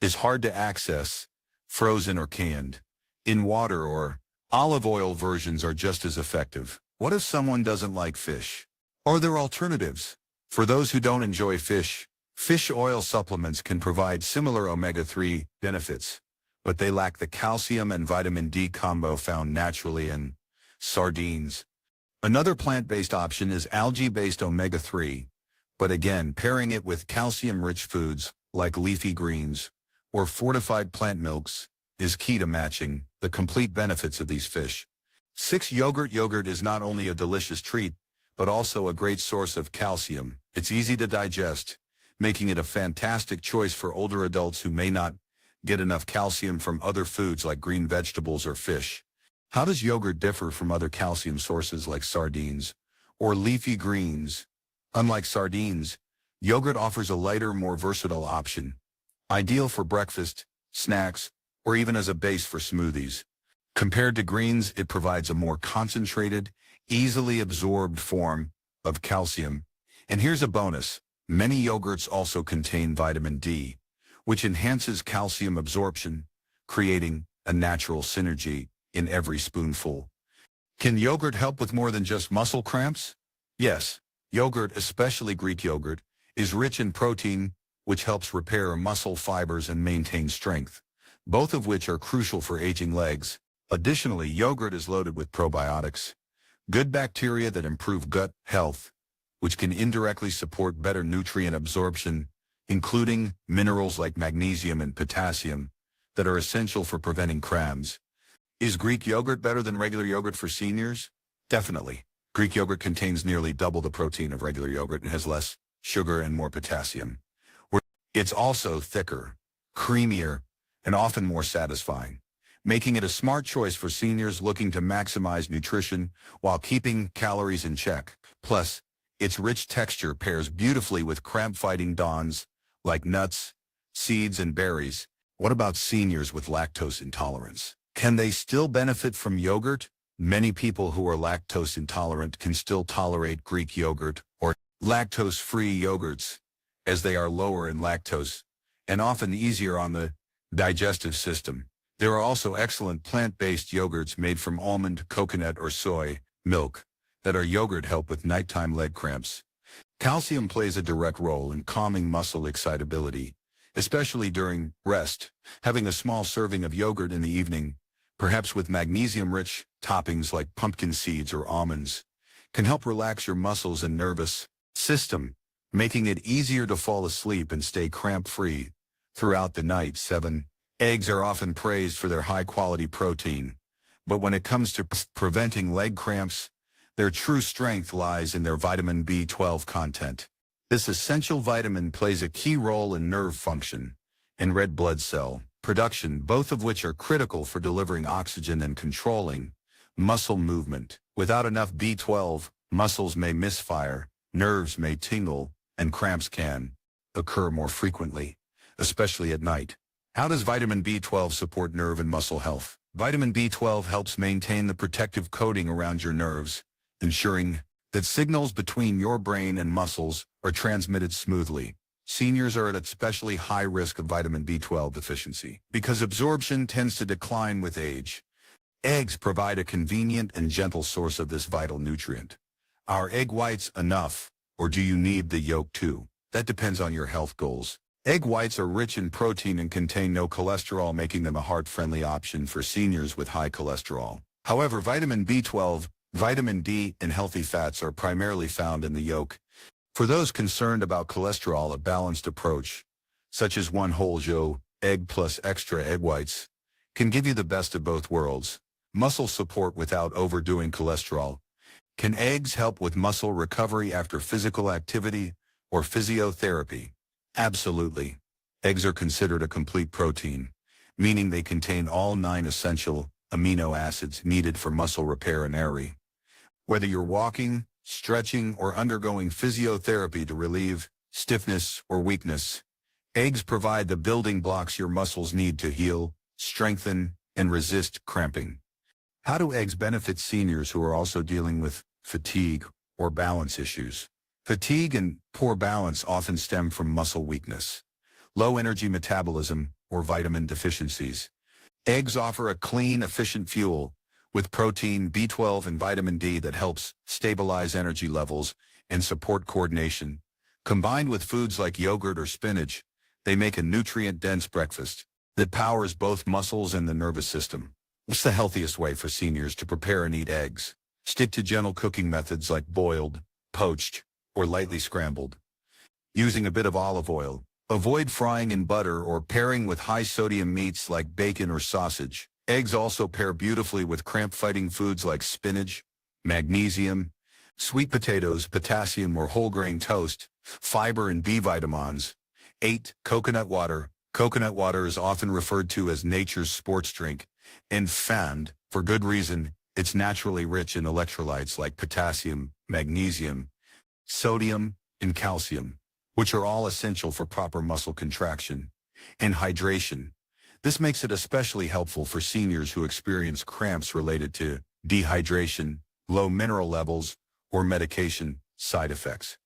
is hard to access, frozen or canned. In water or olive oil versions are just as effective. What if someone doesn't like fish? Are there alternatives? For those who don't enjoy fish, fish oil supplements can provide similar omega-3 benefits, but they lack the calcium and vitamin D combo found naturally in sardines. Another plant-based option is algae-based omega-3, but again, pairing it with calcium-rich foods like leafy greens or fortified plant milks is key to matching the complete benefits of these fish. 6. Yogurt. Yogurt is not only a delicious treat, but also a great source of calcium. It's easy to digest, making it a fantastic choice for older adults who may not get enough calcium from other foods like green vegetables or fish. How does yogurt differ from other calcium sources like sardines or leafy greens? Unlike sardines, yogurt offers a lighter, more versatile option, ideal for breakfast, snacks, or even as a base for smoothies. Compared to greens, it provides a more concentrated, easily absorbed form of calcium. And here's a bonus. Many yogurts also contain vitamin D, which enhances calcium absorption, creating a natural synergy in every spoonful. Can yogurt help with more than just muscle cramps? Yes, yogurt, especially Greek yogurt, is rich in protein, which helps repair muscle fibers and maintain strength, both of which are crucial for aging legs. Additionally, yogurt is loaded with probiotics, good bacteria that improve gut health, which can indirectly support better nutrient absorption, including minerals like magnesium and potassium that are essential for preventing cramps. Is Greek yogurt better than regular yogurt for seniors? Definitely. Greek yogurt contains nearly double the protein of regular yogurt and has less sugar and more potassium. It's also thicker, creamier, and often more satisfying, making it a smart choice for seniors looking to maximize nutrition while keeping calories in check. Plus, its rich texture pairs beautifully with cramp-fighting dons like nuts, seeds, and berries. What about seniors with lactose intolerance? Can they still benefit from yogurt? Many people who are lactose intolerant can still tolerate Greek yogurt or lactose-free yogurts, as they are lower in lactose and often easier on the digestive system. There are also excellent plant-based yogurts made from almond, coconut, or soy milk that are yogurt help with nighttime leg cramps. Calcium plays a direct role in calming muscle excitability, especially during rest. Having a small serving of yogurt in the evening, perhaps with magnesium-rich toppings like pumpkin seeds or almonds, can help relax your muscles and nervous system, making it easier to fall asleep and stay cramp-free throughout the night. 7. Eggs are often praised for their high-quality protein, but when it comes to preventing leg cramps, their true strength lies in their vitamin B12 content. This essential vitamin plays a key role in nerve function and red blood cell production, both of which are critical for delivering oxygen and controlling muscle movement. Without enough B12, muscles may misfire, nerves may tingle, and cramps can occur more frequently, especially at night. How does vitamin B12 support nerve and muscle health? Vitamin B12 helps maintain the protective coating around your nerves, ensuring that signals between your brain and muscles are transmitted smoothly. Seniors are at especially high risk of vitamin B12 deficiency because absorption tends to decline with age. Eggs provide a convenient and gentle source of this vital nutrient. Are egg whites enough, or do you need the yolk too? That depends on your health goals. Egg whites are rich in protein and contain no cholesterol, making them a heart-friendly option for seniors with high cholesterol. However, vitamin B12, vitamin D, and healthy fats are primarily found in the yolk. For those concerned about cholesterol, a balanced approach, such as one whole egg plus extra egg whites, can give you the best of both worlds. Muscle support without overdoing cholesterol. Can eggs help with muscle recovery after physical activity or physiotherapy? Absolutely. Eggs are considered a complete protein, meaning they contain all 9 essential amino acids needed for muscle repair and recovery. Whether you're walking, stretching, or undergoing physiotherapy to relieve stiffness or weakness, eggs provide the building blocks your muscles need to heal, strengthen, and resist cramping. How do eggs benefit seniors who are also dealing with fatigue or balance issues? Fatigue and poor balance often stem from muscle weakness, low energy metabolism, or vitamin deficiencies. Eggs offer a clean, efficient fuel with protein, B12, and vitamin D that helps stabilize energy levels and support coordination. Combined with foods like yogurt or spinach, they make a nutrient-dense breakfast that powers both muscles and the nervous system. What's the healthiest way for seniors to prepare and eat eggs? Stick to gentle cooking methods like boiled, poached, or lightly scrambled. Using a bit of olive oil. Avoid frying in butter or pairing with high-sodium meats like bacon or sausage. Eggs also pair beautifully with cramp-fighting foods like spinach, magnesium, sweet potatoes, potassium, or whole-grain toast, fiber, and B vitamins. 8. Coconut water. Coconut water is often referred to as nature's sports drink, and for good reason. It's naturally rich in electrolytes like potassium, magnesium, sodium, and calcium, which are all essential for proper muscle contraction and hydration. This makes it especially helpful for seniors who experience cramps related to dehydration, low mineral levels, or medication side effects.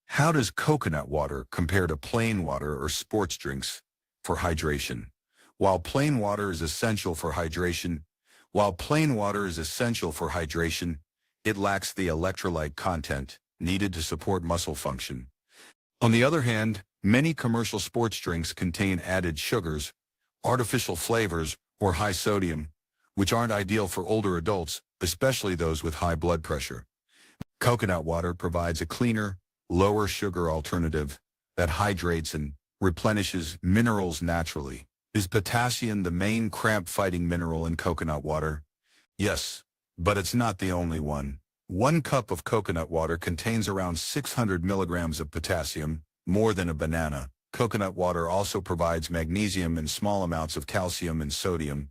How does coconut water compare to plain water or sports drinks for hydration? While plain water is essential for hydration, it lacks the electrolyte content needed to support muscle function. On the other hand, many commercial sports drinks contain added sugars, artificial flavors, or high sodium, which aren't ideal for older adults, especially those with high blood pressure. Coconut water provides a cleaner, lower sugar alternative that hydrates and replenishes minerals naturally. Is potassium the main cramp-fighting mineral in coconut water? Yes, but it's not the only one. 1 cup of coconut water contains around 600 milligrams of potassium, more than a banana. Coconut water also provides magnesium and small amounts of calcium and sodium,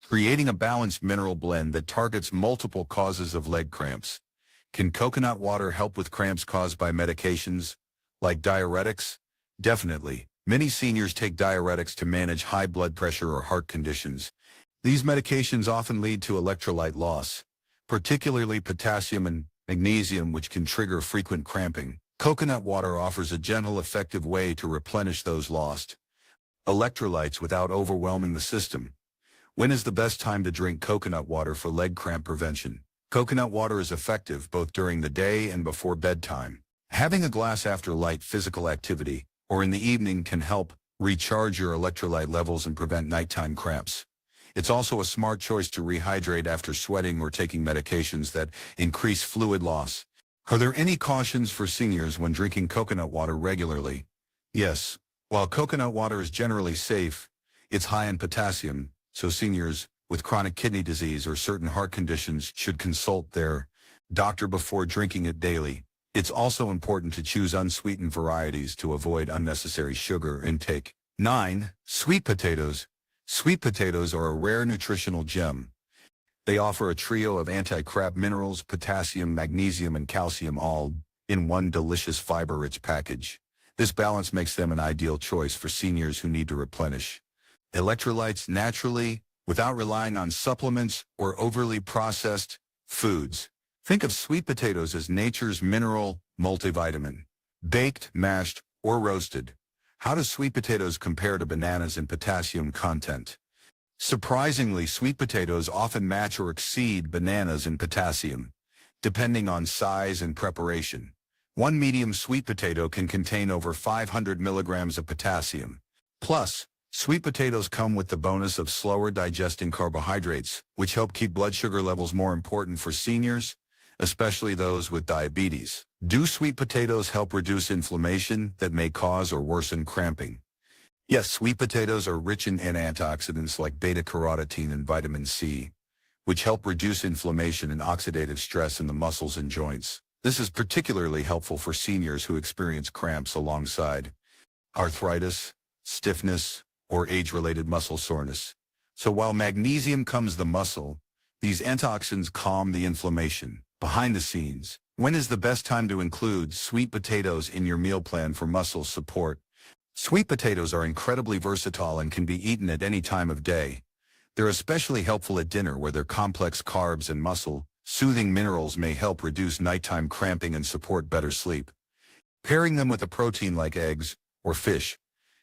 creating a balanced mineral blend that targets multiple causes of leg cramps. Can coconut water help with cramps caused by medications, like diuretics? Definitely. Many seniors take diuretics to manage high blood pressure or heart conditions. These medications often lead to electrolyte loss, particularly potassium and magnesium, which can trigger frequent cramping. Coconut water offers a gentle, effective way to replenish those lost electrolytes without overwhelming the system. When is the best time to drink coconut water for leg cramp prevention? Coconut water is effective both during the day and before bedtime. Having a glass after light physical activity or in the evening can help recharge your electrolyte levels and prevent nighttime cramps. It's also a smart choice to rehydrate after sweating or taking medications that increase fluid loss. Are there any cautions for seniors when drinking coconut water regularly? Yes. While coconut water is generally safe, it's high in potassium, so seniors with chronic kidney disease or certain heart conditions should consult their doctor before drinking it daily. It's also important to choose unsweetened varieties to avoid unnecessary sugar intake. 9. Sweet potatoes. Sweet potatoes are a rare nutritional gem. They offer a trio of anti-cramp minerals, potassium, magnesium, and calcium, all in one delicious fiber-rich package. This balance makes them an ideal choice for seniors who need to replenish electrolytes naturally without relying on supplements or overly processed foods. Think of sweet potatoes as nature's mineral multivitamin. Baked, mashed, or roasted. How do sweet potatoes compare to bananas in potassium content? Surprisingly, sweet potatoes often match or exceed bananas in potassium, depending on size and preparation. One medium sweet potato can contain over 500 milligrams of potassium. Plus, sweet potatoes come with the bonus of slower digesting carbohydrates, which help keep blood sugar levels more important for seniors, especially those with diabetes. Do sweet potatoes help reduce inflammation that may cause or worsen cramping? Yes, sweet potatoes are rich in antioxidants like beta-carotene and vitamin C, which help reduce inflammation and oxidative stress in the muscles and joints. This is particularly helpful for seniors who experience cramps alongside arthritis, stiffness, or age-related muscle soreness. So while magnesium calms the muscle, these antioxidants calm the inflammation. Behind the scenes, when is the best time to include sweet potatoes in your meal plan for muscle support? Sweet potatoes are incredibly versatile and can be eaten at any time of day. They're especially helpful at dinner where their complex carbs and muscle-soothing minerals may help reduce nighttime cramping and support better sleep. Pairing them with a protein like eggs or fish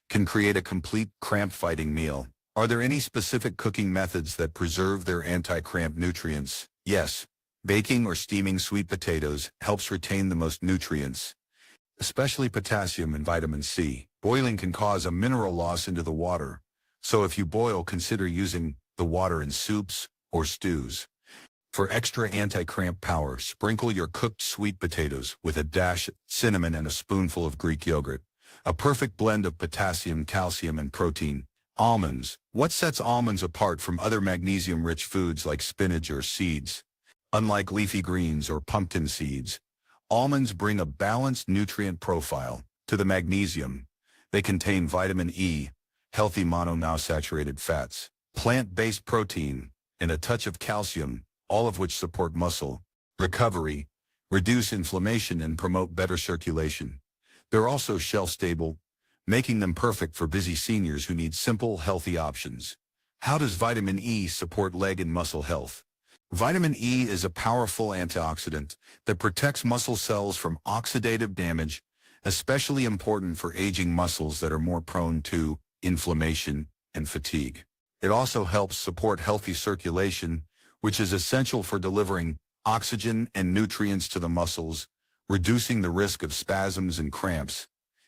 can create a complete cramp-fighting meal. Are there any specific cooking methods that preserve their anti-cramp nutrients? Yes. Baking or steaming sweet potatoes helps retain the most nutrients, especially potassium and vitamin C. Boiling can cause a mineral loss into the water, so if you boil, consider using the water in soups or stews. For extra anti-cramp power, sprinkle your cooked sweet potatoes with a dash of cinnamon and a spoonful of Greek yogurt. A perfect blend of potassium, calcium, and protein. Almonds. What sets almonds apart from other magnesium-rich foods like spinach or seeds? Unlike leafy greens or pumpkin seeds, almonds bring a balanced nutrient profile to the magnesium. They contain vitamin E, healthy monounsaturated fats, plant-based protein, and a touch of calcium, all of which support muscle recovery, reduce inflammation, and promote better circulation. They're also shelf-stable, making them perfect for busy seniors who need simple, healthy options. How does vitamin E support leg and muscle health? Vitamin E is a powerful antioxidant that protects muscle cells from oxidative damage, especially important for aging muscles that are more prone to inflammation and fatigue. It also helps support healthy circulation, which is essential for delivering oxygen and nutrients to the muscles, reducing the risk of spasms and cramps.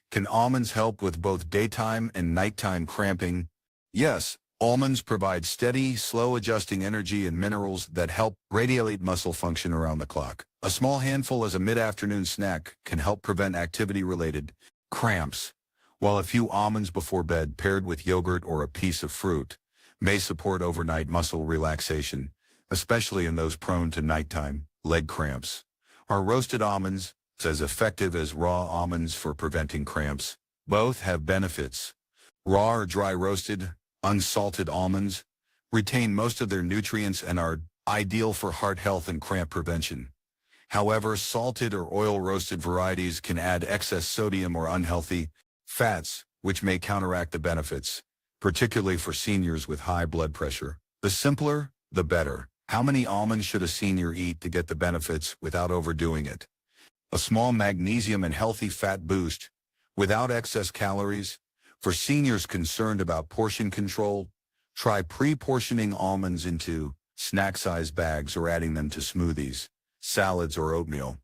Can almonds help with both daytime and nighttime cramping? Yes. Almonds provide steady, slow-adjusting energy and minerals that help regulate muscle function around the clock. A small handful as a mid-afternoon snack can help prevent activity-related cramps, while a few almonds before bed paired with yogurt or a piece of fruit may support overnight muscle relaxation, especially in those prone to nighttime leg cramps. Are roasted almonds as effective as raw almonds for preventing cramps? Both have benefits. Raw or dry roasted, unsalted almonds retain most of their nutrients and are ideal for heart health and cramp prevention. However, salted or oil-roasted varieties can add excess sodium or unhealthy fats, which may counteract the benefits, particularly for seniors with high blood pressure. The simpler, the better. How many almonds should a senior eat to get the benefits without overdoing it? A small magnesium and healthy fat boost, without excess calories. For seniors concerned about portion control, try pre-portioning almonds into snack-size bags or adding them to smoothies, salads, or oatmeal.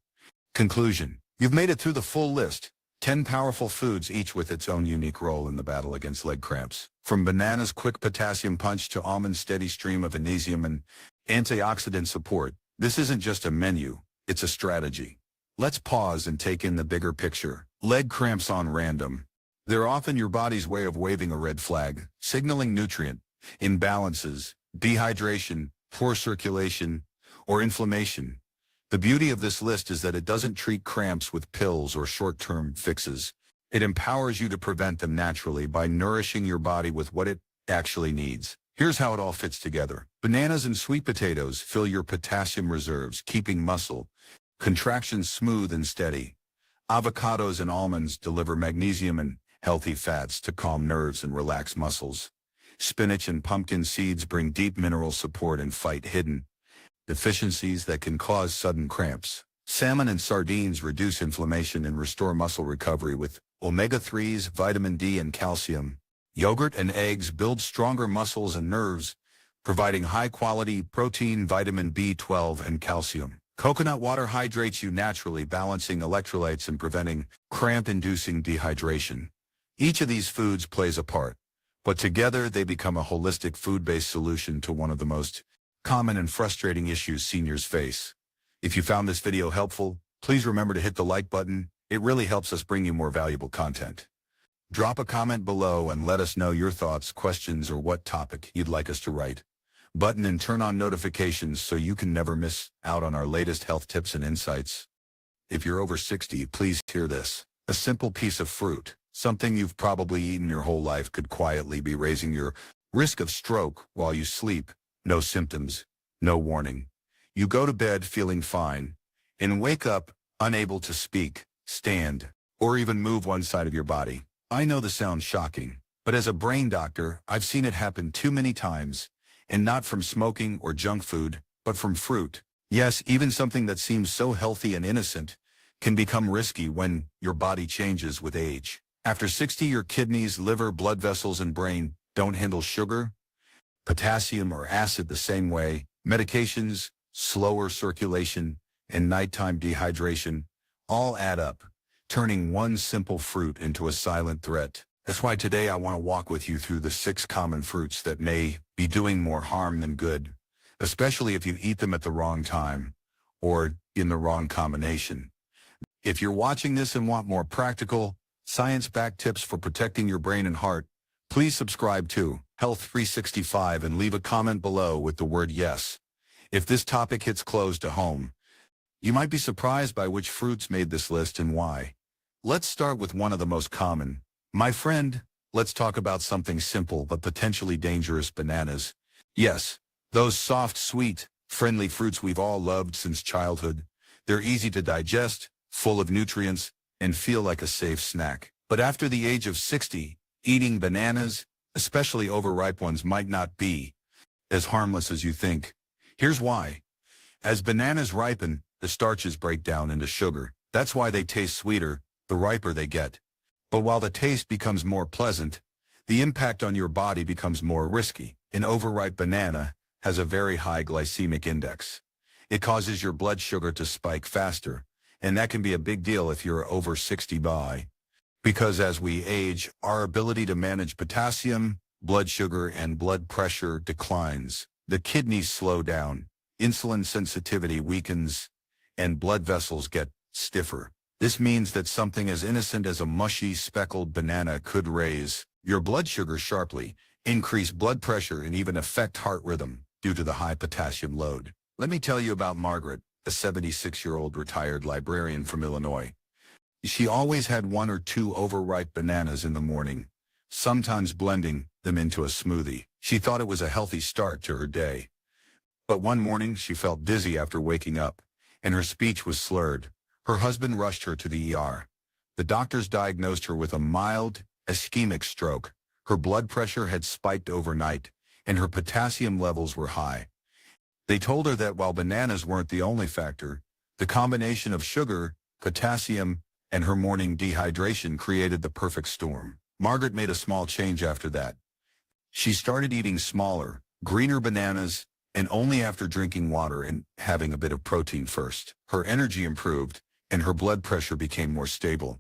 Conclusion. You've made it through the full list. 10 powerful foods, each with its own unique role in the battle against leg cramps. From bananas' quick potassium punch to almonds' steady stream of magnesium and antioxidant support, this isn't just a menu, it's a strategy. Let's pause and take in the bigger picture. Leg cramps on random. They're often your body's way of waving a red flag, signaling nutrient imbalances, dehydration, poor circulation, or inflammation. The beauty of this list is that it doesn't treat cramps with pills or short-term fixes. It empowers you to prevent them naturally by nourishing your body with what it actually needs. Here's how it all fits together. Bananas and sweet potatoes fill your potassium reserves, keeping muscle contractions smooth and steady. Avocados and almonds deliver magnesium and healthy fats to calm nerves and relax muscles. Spinach and pumpkin seeds bring deep mineral support and fight hidden deficiencies that can cause sudden cramps. Salmon and sardines reduce inflammation and restore muscle recovery with omega-3s, vitamin D, and calcium. Yogurt and eggs build stronger muscles and nerves, providing high-quality protein, vitamin B12, and calcium. Coconut water hydrates you naturally, balancing electrolytes and preventing cramp-inducing dehydration. Each of these foods plays a part, but together they become a holistic food-based solution to one of the most common and frustrating issues seniors face. If you found this video helpful, please remember to hit the like button. It really helps us bring you more valuable content. Drop a comment below and let us know your thoughts, questions, or what topic you'd like us to write. Button and turn on notifications so you can never miss out on our latest health tips and insights. If you're over 60, please hear this. A simple piece of fruit, something you've probably eaten your whole life, could quietly be raising your risk of stroke while you sleep. No symptoms, no warning. You go to bed feeling fine and wake up unable to speak, stand, or even move one side of your body. I know this sounds shocking, but as a brain doctor, I've seen it happen too many times, and not from smoking or junk food, but from fruit. Yes, even something that seems so healthy and innocent can become risky when your body changes with age. After 60, your kidneys, liver, blood vessels, and brain don't handle sugar, potassium, or acid the same way. Medications, slower circulation, and nighttime dehydration all add up, turning one simple fruit into a silent threat. That's why today I want to walk with you through the 6 common fruits that may be doing more harm than good, especially if you eat them at the wrong time or in the wrong combination. If you're watching this and want more practical, science-backed tips for protecting your brain and heart, please subscribe to Health 365 and leave a comment below with the word yes. If this topic hits close to home, you might be surprised by which fruits made this list and why. Let's start with one of the most common. My friend, let's talk about something simple but potentially dangerous: bananas. Yes, those soft, sweet, friendly fruits we've all loved since childhood. They're easy to digest, full of nutrients, and feel like a safe snack. But after the age of 60, eating bananas, especially overripe ones, might not be as harmless as you think. Here's why. As bananas ripen, the starches break down into sugar. That's why they taste sweeter the riper they get. But while the taste becomes more pleasant, the impact on your body becomes more risky. An overripe banana has a very high glycemic index. It causes your blood sugar to spike faster, and that can be a big deal if you're over 60 by. Because as we age, our ability to manage potassium, blood sugar, and blood pressure declines. The kidneys slow down, insulin sensitivity weakens, and blood vessels get stiffer. This means that something as innocent as a mushy, speckled banana could raise your blood sugar sharply, increase blood pressure, and even affect heart rhythm due to the high potassium load. Let me tell you about Margaret, a 76-year-old retired librarian from Illinois. She always had one or two overripe bananas in the morning, sometimes blending them into a smoothie. She thought it was a healthy start to her day. But one morning she felt dizzy after waking up, and her speech was slurred. Her husband rushed her to the ER. The doctors diagnosed her with a mild ischemic stroke. Her blood pressure had spiked overnight, and her potassium levels were high. They told her that while bananas weren't the only factor, the combination of sugar, potassium, and her morning dehydration created the perfect storm. Margaret made a small change after that. She started eating smaller, greener bananas, and only after drinking water and having a bit of protein first. Her energy improved, and her blood pressure became more stable.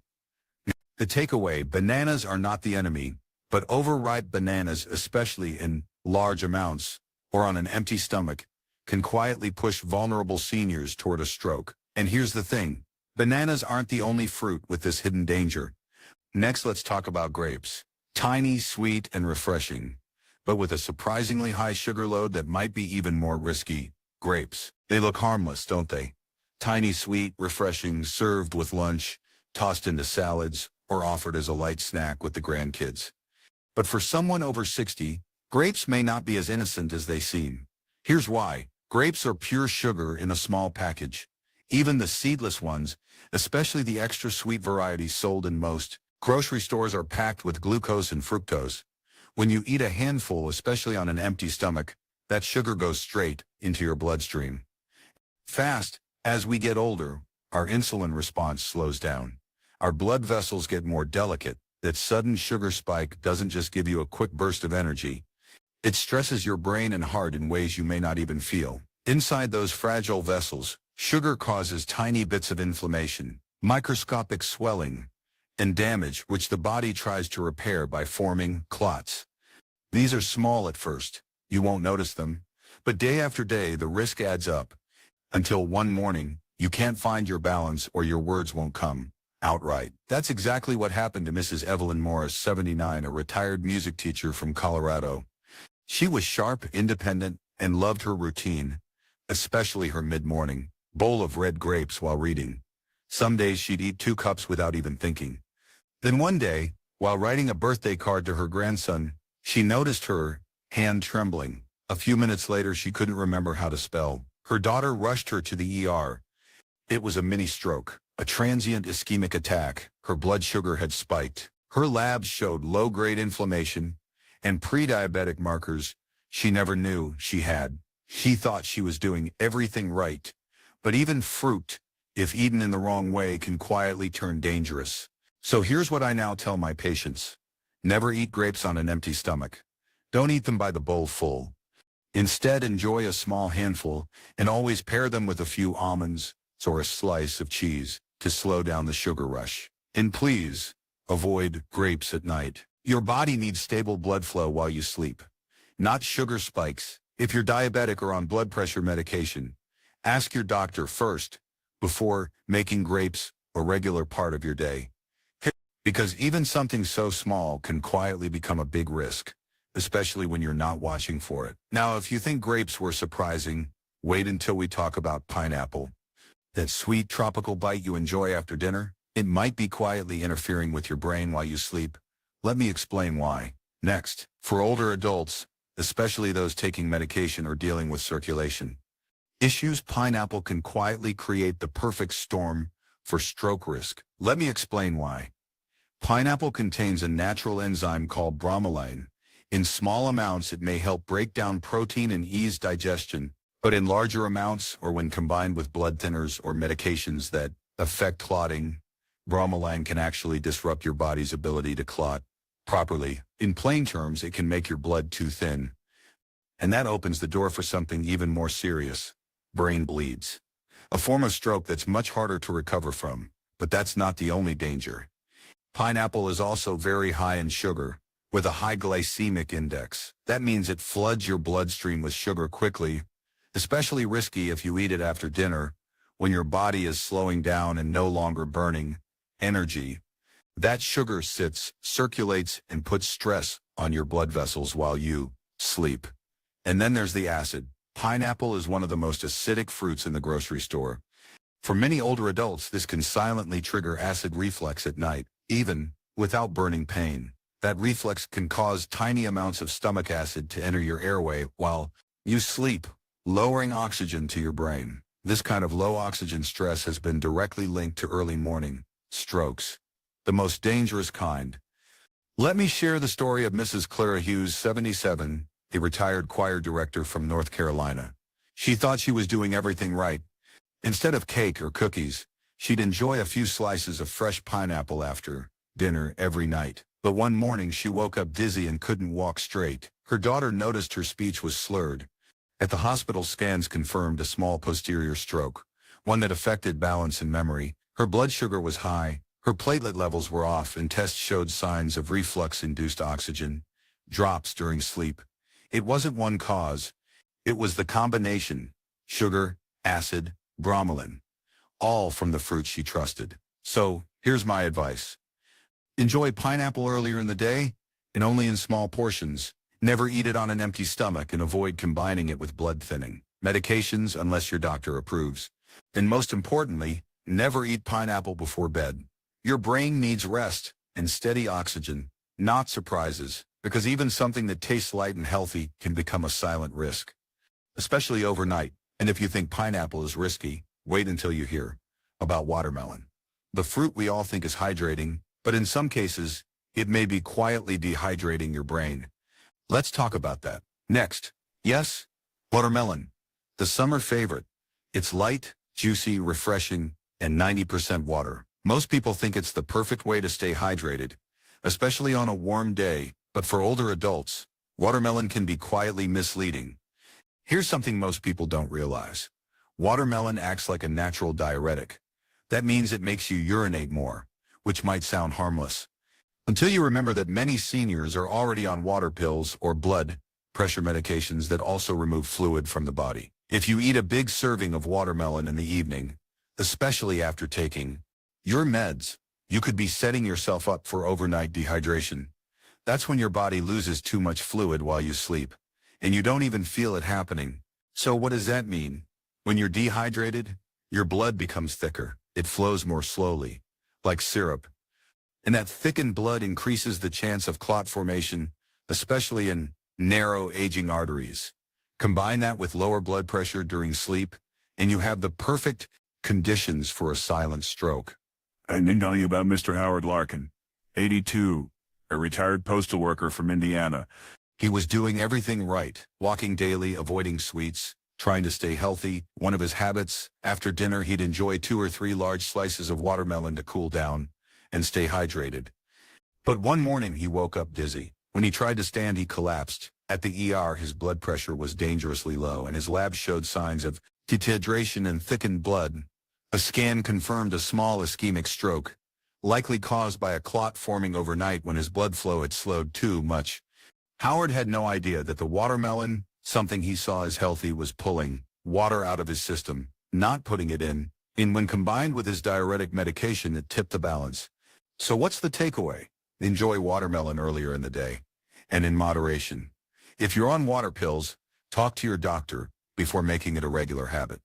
The takeaway: bananas are not the enemy, but overripe bananas, especially in large amounts or on an empty stomach, can quietly push vulnerable seniors toward a stroke. And here's the thing: bananas aren't the only fruit with this hidden danger. Next, let's talk about grapes. Tiny, sweet, and refreshing, but with a surprisingly high sugar load that might be even more risky. Grapes. They look harmless, don't they? Tiny, sweet, refreshing, served with lunch, tossed into salads, or offered as a light snack with the grandkids. But for someone over 60, grapes may not be as innocent as they seem. Here's why. Grapes are pure sugar in a small package. Even the seedless ones, especially the extra sweet varieties sold in most grocery stores, are packed with glucose and fructose. When you eat a handful, especially on an empty stomach, that sugar goes straight into your bloodstream. Fast, as we get older, our insulin response slows down. Our blood vessels get more delicate. That sudden sugar spike doesn't just give you a quick burst of energy. It stresses your brain and heart in ways you may not even feel. Inside those fragile vessels, sugar causes tiny bits of inflammation, microscopic swelling, and damage, which the body tries to repair by forming clots. These are small at first. You won't notice them. But day after day, the risk adds up, until one morning, you can't find your balance or your words won't come outright. That's exactly what happened to Mrs. Evelyn Morris, 79, a retired music teacher from Colorado. She was sharp, independent, and loved her routine, especially her mid-morning bowl of red grapes while reading. Some days she'd eat 2 cups without even thinking. Then one day, while writing a birthday card to her grandson, she noticed her hand trembling. A few minutes later, she couldn't remember how to spell. Her daughter rushed her to the ER. It was a mini stroke, a transient ischemic attack. Her blood sugar had spiked. Her labs showed low-grade inflammation and pre-diabetic markers she never knew she had. She thought she was doing everything right, but even fruit, if eaten in the wrong way, can quietly turn dangerous. So here's what I now tell my patients. Never eat grapes on an empty stomach. Don't eat them by the bowl full. Instead, enjoy a small handful and always pair them with a few almonds or a slice of cheese to slow down the sugar rush. And please, avoid grapes at night. Your body needs stable blood flow while you sleep, not sugar spikes. If you're diabetic or on blood pressure medication, ask your doctor first before making grapes a regular part of your day. Because even something so small can quietly become a big risk, especially when you're not watching for it. Now, if you think grapes were surprising, wait until we talk about pineapple. That sweet tropical bite you enjoy after dinner, it might be quietly interfering with your brain while you sleep. Let me explain why. Next, for older adults, especially those taking medication or dealing with circulation issues, pineapple can quietly create the perfect storm for stroke risk. Let me explain why. Pineapple contains a natural enzyme called bromelain. In small amounts, it may help break down protein and ease digestion, but in larger amounts or when combined with blood thinners or medications that affect clotting, bromelain can actually disrupt your body's ability to clot properly. In plain terms, it can make your blood too thin. And that opens the door for something even more serious: brain bleeds. A form of stroke that's much harder to recover from. But that's not the only danger. Pineapple is also very high in sugar, with a high glycemic index. That means it floods your bloodstream with sugar quickly, especially risky if you eat it after dinner when your body is slowing down and no longer burning energy. That sugar sits, circulates, and puts stress on your blood vessels while you sleep. And then there's the acid. Pineapple is one of the most acidic fruits in the grocery store. For many older adults, this can silently trigger acid reflux at night, even without burning pain. That reflex can cause tiny amounts of stomach acid to enter your airway while you sleep, lowering oxygen to your brain. This kind of low oxygen stress has been directly linked to early morning strokes, the most dangerous kind. Let me share the story of Mrs. Clara Hughes, 77, a retired choir director from North Carolina. She thought she was doing everything right. Instead of cake or cookies, she'd enjoy a few slices of fresh pineapple after dinner every night. But one morning she woke up dizzy and couldn't walk straight. Her daughter noticed her speech was slurred. At the hospital, scans confirmed a small posterior stroke, one that affected balance and memory. Her blood sugar was high, her platelet levels were off, and tests showed signs of reflux-induced oxygen drops during sleep. It wasn't one cause. It was the combination: sugar, acid, bromelain, all from the fruit she trusted. So, here's my advice. Enjoy pineapple earlier in the day, and only in small portions. Never eat it on an empty stomach, and avoid combining it with blood-thinning medications unless your doctor approves. And most importantly, never eat pineapple before bed. Your brain needs rest and steady oxygen, not surprises, because even something that tastes light and healthy can become a silent risk, especially overnight. And if you think pineapple is risky, wait until you hear about watermelon. The fruit we all think is hydrating, but in some cases, it may be quietly dehydrating your brain. Let's talk about that. Next, yes, watermelon, the summer favorite. It's light, juicy, refreshing, and 90% water. Most people think it's the perfect way to stay hydrated, especially on a warm day, but for older adults, watermelon can be quietly misleading. Here's something most people don't realize. Watermelon acts like a natural diuretic. That means it makes you urinate more, which might sound harmless, until you remember that many seniors are already on water pills or blood pressure medications that also remove fluid from the body. If you eat a big serving of watermelon in the evening, especially after taking your meds, you could be setting yourself up for overnight dehydration. That's when your body loses too much fluid while you sleep, and you don't even feel it happening. So what does that mean? When you're dehydrated, your blood becomes thicker. It flows more slowly, like syrup. And that thickened blood increases the chance of clot formation, especially in narrow aging arteries. Combine that with lower blood pressure during sleep, and you have the perfect conditions for a silent stroke. I didn't tell you about Mr. Howard Larkin, 82, a retired postal worker from Indiana. He was doing everything right, walking daily, avoiding sweets, trying to stay healthy. One of his habits, after dinner he'd enjoy 2 or 3 large slices of watermelon to cool down and stay hydrated. But one morning he woke up dizzy. When he tried to stand, he collapsed. At the ER, his blood pressure was dangerously low, and his labs showed signs of dehydration and thickened blood. A scan confirmed a small ischemic stroke, likely caused by a clot forming overnight when his blood flow had slowed too much. Howard had no idea that the watermelon, something he saw as healthy, was pulling water out of his system, not putting it in. And when combined with his diuretic medication, it tipped the balance. So what's the takeaway? Enjoy watermelon earlier in the day, and in moderation. If you're on water pills, talk to your doctor before making it a regular habit.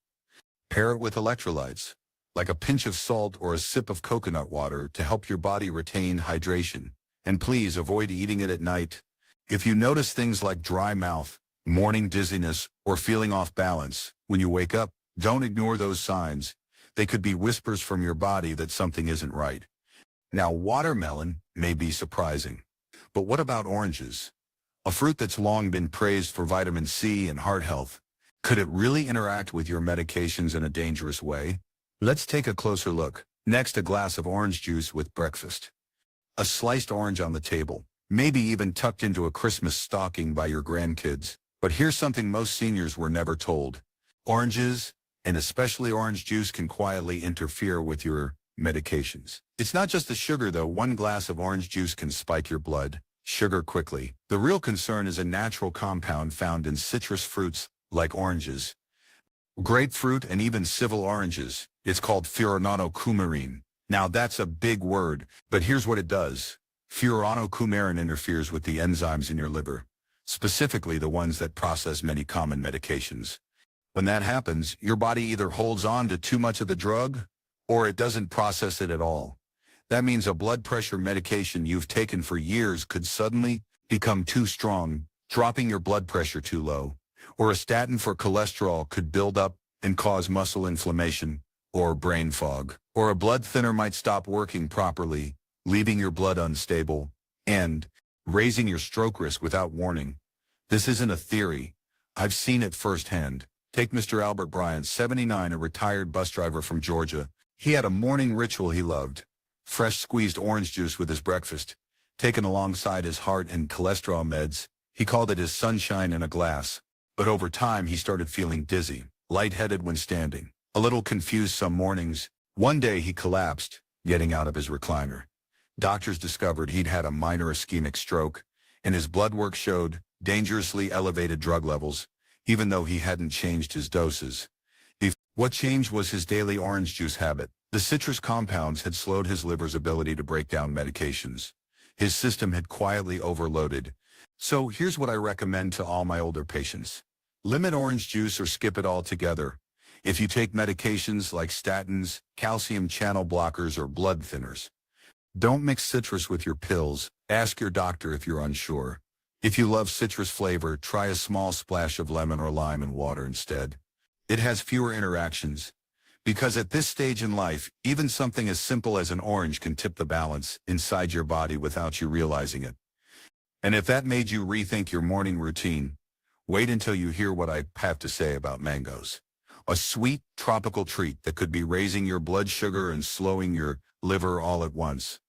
Pair it with electrolytes, like a pinch of salt or a sip of coconut water, to help your body retain hydration. And please avoid eating it at night. If you notice things like dry mouth, morning dizziness, or feeling off balance when you wake up, don't ignore those signs. They could be whispers from your body that something isn't right. Now, watermelon may be surprising, but what about oranges? A fruit that's long been praised for vitamin C and heart health. Could it really interact with your medications in a dangerous way? Let's take a closer look. Next, a glass of orange juice with breakfast. A sliced orange on the table, maybe even tucked into a Christmas stocking by your grandkids. But here's something most seniors were never told. Oranges, and especially orange juice, can quietly interfere with your medications. It's not just the sugar, though. One glass of orange juice can spike your blood sugar quickly. The real concern is a natural compound found in citrus fruits like oranges. grapefruit, and even civil oranges. It's called furanocoumarine. Now that's a big word, but here's what it does. Furanocoumarine interferes with the enzymes in your liver, specifically the ones that process many common medications. When that happens, your body either holds on to too much of the drug, or it doesn't process it at all. That means a blood pressure medication you've taken for years could suddenly become too strong, dropping your blood pressure too low. Or a statin for cholesterol could build up and cause muscle inflammation or brain fog. Or a blood thinner might stop working properly, leaving your blood unstable and raising your stroke risk without warning. This isn't a theory. I've seen it firsthand. Take Mr. Albert Bryant, 79, a retired bus driver from Georgia. He had a morning ritual he loved. Fresh squeezed orange juice with his breakfast, taken alongside his heart and cholesterol meds. He called it his sunshine in a glass. But over time, he started feeling dizzy, lightheaded when standing, a little confused some mornings. One day he collapsed, getting out of his recliner. Doctors discovered he'd had a minor ischemic stroke, and his blood work showed dangerously elevated drug levels, even though he hadn't changed his doses. What changed was his daily orange juice habit. The citrus compounds had slowed his liver's ability to break down medications. His system had quietly overloaded. So here's what I recommend to all my older patients. Limit orange juice or skip it altogether. If you take medications like statins, calcium channel blockers, or blood thinners, don't mix citrus with your pills. Ask your doctor if you're unsure. If you love citrus flavor, try a small splash of lemon or lime in water instead. It has fewer interactions. Because at this stage in life, even something as simple as an orange can tip the balance inside your body without you realizing it. And if that made you rethink your morning routine, wait until you hear what I have to say about mangoes. A sweet, tropical treat that could be raising your blood sugar and slowing your liver all at once.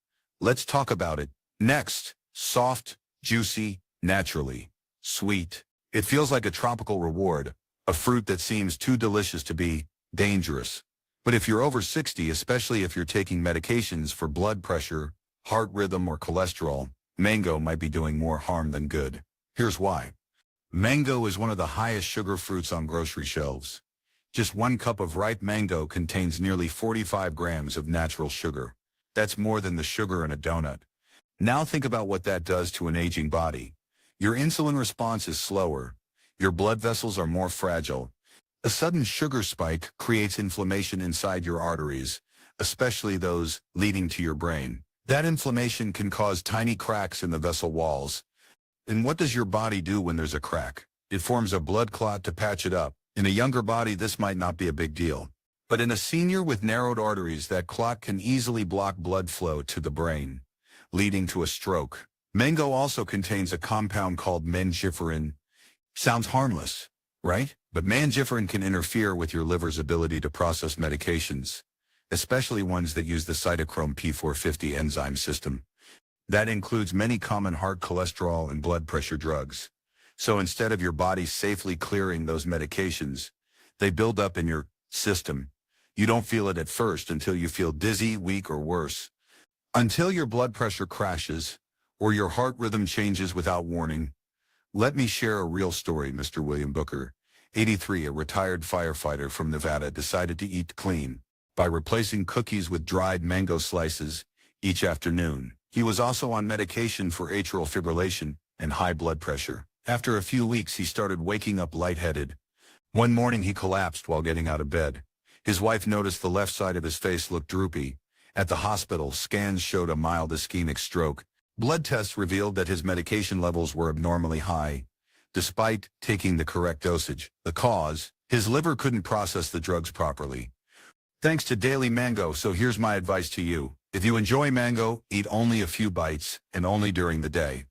Let's talk about it. Next, soft, juicy, naturally sweet. It feels like a tropical reward, a fruit that seems too delicious to be dangerous. But if you're over 60, especially if you're taking medications for blood pressure, heart rhythm, or cholesterol, mango might be doing more harm than good. Here's why. Mango is one of the highest sugar fruits on grocery shelves. Just 1 cup of ripe mango contains nearly 45 grams of natural sugar. That's more than the sugar in a donut. Now think about what that does to an aging body. Your insulin response is slower. Your blood vessels are more fragile. A sudden sugar spike creates inflammation inside your arteries, especially those leading to your brain. That inflammation can cause tiny cracks in the vessel walls. And what does your body do when there's a crack? It forms a blood clot to patch it up. In a younger body, this might not be a big deal. But in a senior with narrowed arteries, that clot can easily block blood flow to the brain, leading to a stroke. Mango also contains a compound called mangiferin. Sounds harmless, right? But mangiferin can interfere with your liver's ability to process medications, especially ones that use the cytochrome P450 enzyme system. That includes many common heart, cholesterol, and blood pressure drugs. So instead of your body safely clearing those medications, they build up in your system. You don't feel it at first until you feel dizzy, weak, or worse. Until your blood pressure crashes or your heart rhythm changes without warning. Let me share a real story. Mr. William Booker, 83, a retired firefighter from Nevada, decided to eat clean by replacing cookies with dried mango slices each afternoon. He was also on medication for atrial fibrillation and high blood pressure. After a few weeks, he started waking up lightheaded. One morning, he collapsed while getting out of bed. His wife noticed the left side of his face looked droopy. At the hospital, scans showed a mild ischemic stroke. Blood tests revealed that his medication levels were abnormally high, despite taking the correct dosage. The cause? His liver couldn't process the drugs properly. Thanks to daily mango, so here's my advice to you. If you enjoy mango, eat only a few bites, and only during the day.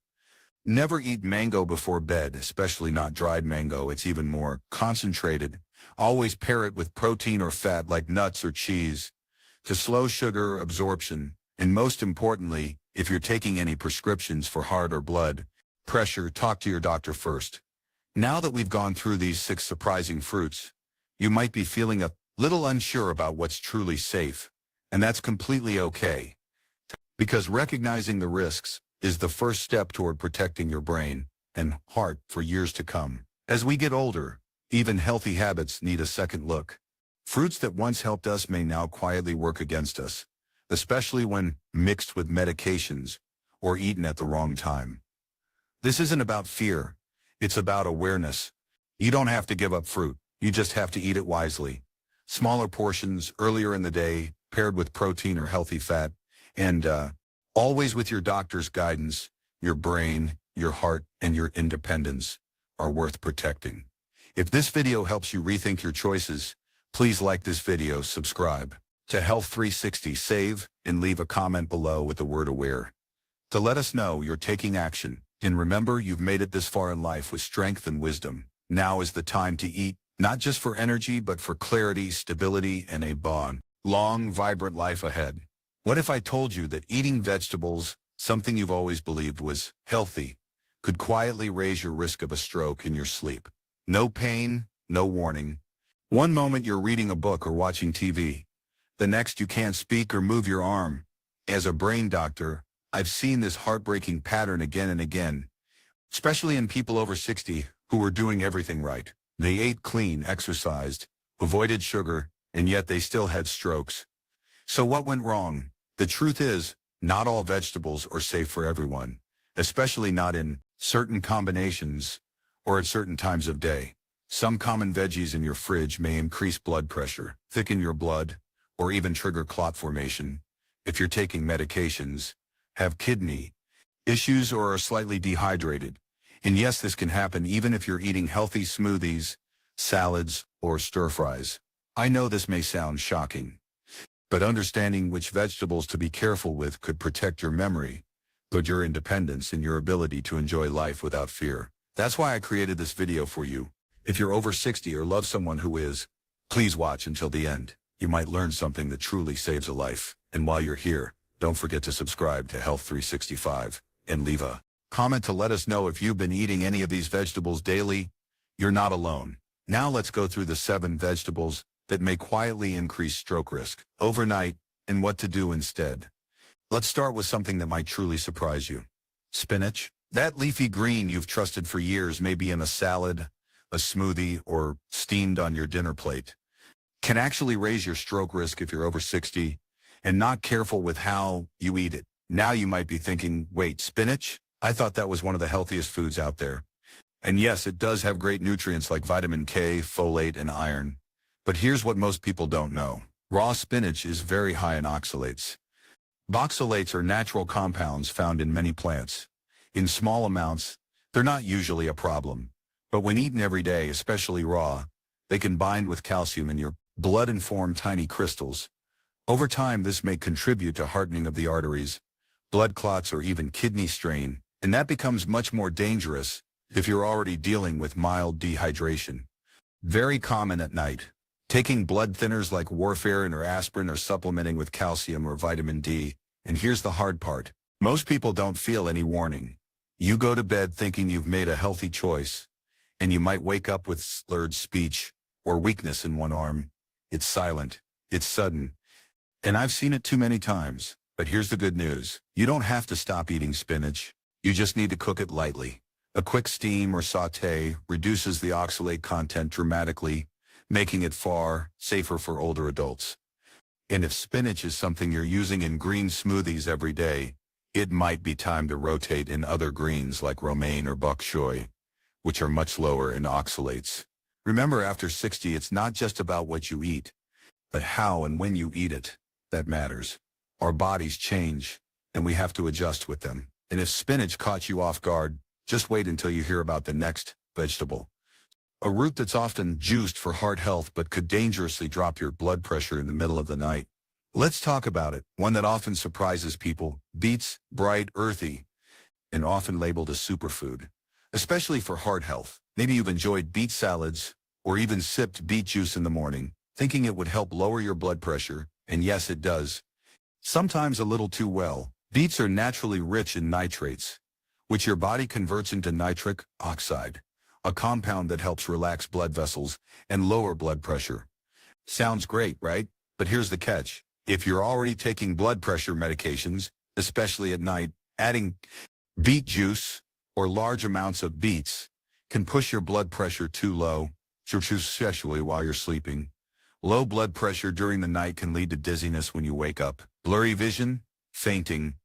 Never eat mango before bed, especially not dried mango. It's even more concentrated. Always pair it with protein or fat like nuts or cheese to slow sugar absorption. And most importantly, if you're taking any prescriptions for heart or blood pressure, talk to your doctor first. Now that we've gone through these 6 surprising fruits, you might be feeling a little unsure about what's truly safe, and that's completely okay. Because recognizing the risks is the first step toward protecting your brain and heart for years to come. As we get older, Even healthy habits need a second look. Fruits that once helped us may now quietly work against us, especially when mixed with medications or eaten at the wrong time. This isn't about fear. It's about awareness. You don't have to give up fruit. You just have to eat it wisely. Smaller portions earlier in the day, paired with protein or healthy fat, and always with your doctor's guidance. Your brain, your heart, and your independence are worth protecting. If this video helps you rethink your choices, please like this video, subscribe to Health 360, save, and leave a comment below with the word aware to let us know you're taking action. And remember, you've made it this far in life with strength and wisdom. Now is the time to eat, not just for energy, but for clarity, stability, and a long, vibrant life ahead. What if I told you that eating vegetables, something you've always believed was healthy, could quietly raise your risk of a stroke in your sleep? No pain, no warning. One moment you're reading a book or watching TV. The next you can't speak or move your arm. As a brain doctor, I've seen this heartbreaking pattern again and again, especially in people over 60 who were doing everything right. They ate clean, exercised, avoided sugar, and yet they still had strokes. So what went wrong? The truth is, not all vegetables are safe for everyone, especially not in certain combinations or at certain times of day. Some common veggies in your fridge may increase blood pressure, thicken your blood, or even trigger clot formation. If you're taking medications, have kidney issues, or are slightly dehydrated. And yes, this can happen even if you're eating healthy smoothies, salads, or stir-fries. I know this may sound shocking, but understanding which vegetables to be careful with could protect your memory, but your independence and your ability to enjoy life without fear. That's why I created this video for you. If you're over 60 or love someone who is, please watch until the end. You might learn something that truly saves a life. And while you're here, don't forget to subscribe to Health 365 and leave a comment to let us know if you've been eating any of these vegetables daily. You're not alone. Now let's go through the 7 vegetables that may quietly increase stroke risk overnight and what to do instead. Let's start with something that might truly surprise you. Spinach. That leafy green you've trusted for years may be in a salad, a smoothie, or steamed on your dinner plate. Can actually raise your stroke risk if you're over 60 and not careful with how you eat it. Now you might be thinking, wait, spinach? I thought that was one of the healthiest foods out there. And yes, it does have great nutrients like vitamin K, folate, and iron. But here's what most people don't know. Raw spinach is very high in oxalates. Oxalates are natural compounds found in many plants. In small amounts, they're not usually a problem. But when eaten every day, especially raw, they can bind with calcium in your blood and form tiny crystals. Over time, this may contribute to hardening of the arteries, blood clots, or even kidney strain, and that becomes much more dangerous if you're already dealing with mild dehydration. Very common at night. Taking blood thinners like warfarin or aspirin, or supplementing with calcium or vitamin D. And here's the hard part. Most people don't feel any warning. You go to bed thinking you've made a healthy choice, and you might wake up with slurred speech or weakness in one arm. It's silent. It's sudden. And I've seen it too many times. But here's the good news. You don't have to stop eating spinach. You just need to cook it lightly. A quick steam or saute reduces the oxalate content dramatically, making it far safer for older adults. And if spinach is something you're using in green smoothies every day, it might be time to rotate in other greens like romaine or bok choy, which are much lower in oxalates. Remember, after 60, it's not just about what you eat, but how and when you eat it that matters. Our bodies change, and we have to adjust with them. And if spinach caught you off guard, just wait until you hear about the next vegetable. A root that's often juiced for heart health but could dangerously drop your blood pressure in the middle of the night. Let's talk about it. One that often surprises people: beets, bright, earthy, and often labeled a superfood, especially for heart health. Maybe you've enjoyed beet salads or even sipped beet juice in the morning, thinking it would help lower your blood pressure, and yes, it does. Sometimes a little too well. Beets are naturally rich in nitrates, which your body converts into nitric oxide, a compound that helps relax blood vessels and lower blood pressure. Sounds great, right? But here's the catch. If you're already taking blood pressure medications, especially at night, adding beet juice or large amounts of beets can push your blood pressure too low. especially while you're sleeping. Low blood pressure during the night can lead to dizziness when you wake up, blurry vision, fainting,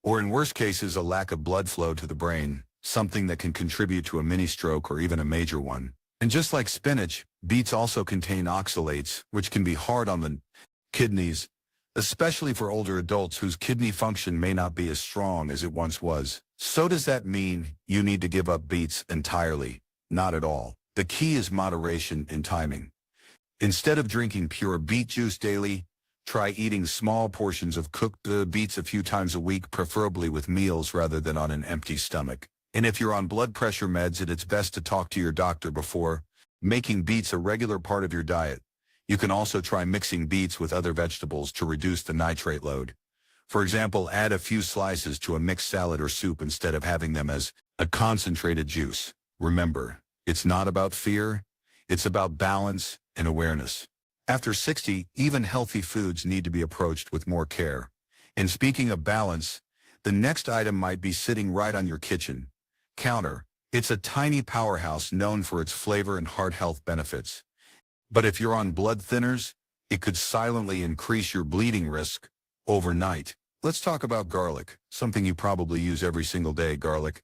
or in worst cases, a lack of blood flow to the brain, something that can contribute to a mini stroke or even a major one. And just like spinach, beets also contain oxalates, which can be hard on the kidneys, especially for older adults whose kidney function may not be as strong as it once was. So does that mean you need to give up beets entirely? Not at all. The key is moderation and timing. Instead of drinking pure beet juice daily, try eating small portions of cooked beets a few times a week, preferably with meals rather than on an empty stomach. And if you're on blood pressure meds, it's best to talk to your doctor before making beets a regular part of your diet. You can also try mixing beets with other vegetables to reduce the nitrate load. For example, add a few slices to a mixed salad or soup instead of having them as a concentrated juice. Remember, it's not about fear, it's about balance and awareness. After 60, even healthy foods need to be approached with more care. And speaking of balance, the next item might be sitting right on your kitchen counter. It's a tiny powerhouse known for its flavor and heart health benefits. But if you're on blood thinners, it could silently increase your bleeding risk overnight. Let's talk about garlic, something you probably use every single day, garlic.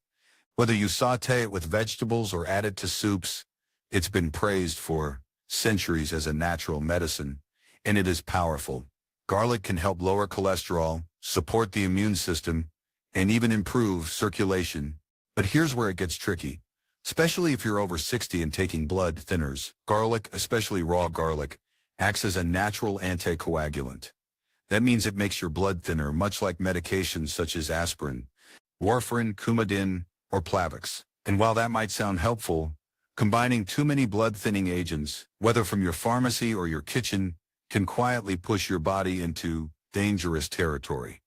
Whether you saute it with vegetables or add it to soups, it's been praised for centuries as a natural medicine, and it is powerful. Garlic can help lower cholesterol, support the immune system, and even improve circulation. But here's where it gets tricky. Especially if you're over 60 and taking blood thinners, garlic, especially raw garlic, acts as a natural anticoagulant. That means it makes your blood thinner, much like medications such as aspirin, warfarin, Coumadin, or Plavix. And while that might sound helpful, combining too many blood-thinning agents, whether from your pharmacy or your kitchen, can quietly push your body into dangerous territory.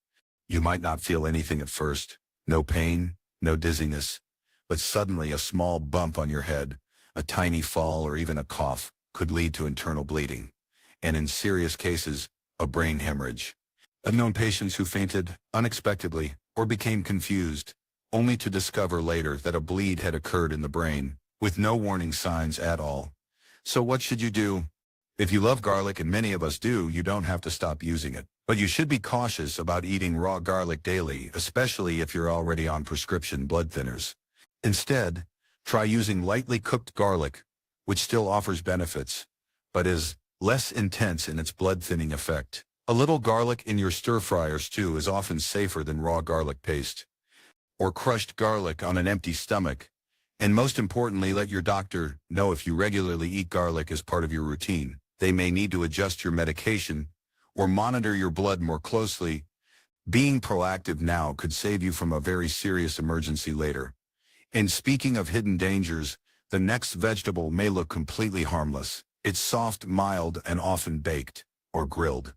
You might not feel anything at first, no pain, no dizziness, but suddenly a small bump on your head, a tiny fall, or even a cough could lead to internal bleeding, and in serious cases, a brain hemorrhage. I've known patients who fainted unexpectedly or became confused, only to discover later that a bleed had occurred in the brain, with no warning signs at all. So what should you do? If you love garlic, and many of us do, you don't have to stop using it. But you should be cautious about eating raw garlic daily, especially if you're already on prescription blood thinners. Instead, try using lightly cooked garlic, which still offers benefits, but is less intense in its blood-thinning effect. A little garlic in your stir-fry or stew is often safer than raw garlic paste or crushed garlic on an empty stomach. And most importantly, let your doctor know if you regularly eat garlic as part of your routine. They may need to adjust your medication or monitor your blood more closely. Being proactive now could save you from a very serious emergency later. And speaking of hidden dangers, the next vegetable may look completely harmless. It's soft, mild, and often baked or grilled.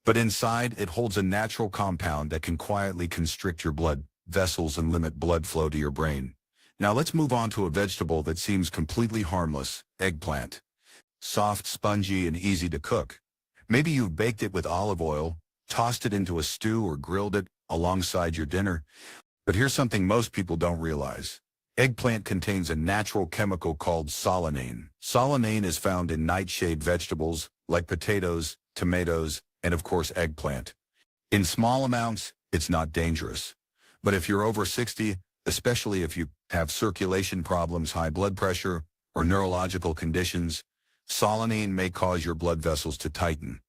But inside, it holds a natural compound that can quietly constrict your blood vessels and limit blood flow to your brain. Now let's move on to a vegetable that seems completely harmless, eggplant. Soft, spongy, and easy to cook. Maybe you've baked it with olive oil, tossed it into a stew, or grilled it alongside your dinner. But here's something most people don't realize. Eggplant contains a natural chemical called solanine. Solanine is found in nightshade vegetables like potatoes, tomatoes, and of course eggplant. In small amounts, it's not dangerous. But if you're over 60, especially if you have circulation problems, high blood pressure, or neurological conditions, solanine may cause your blood vessels to tighten,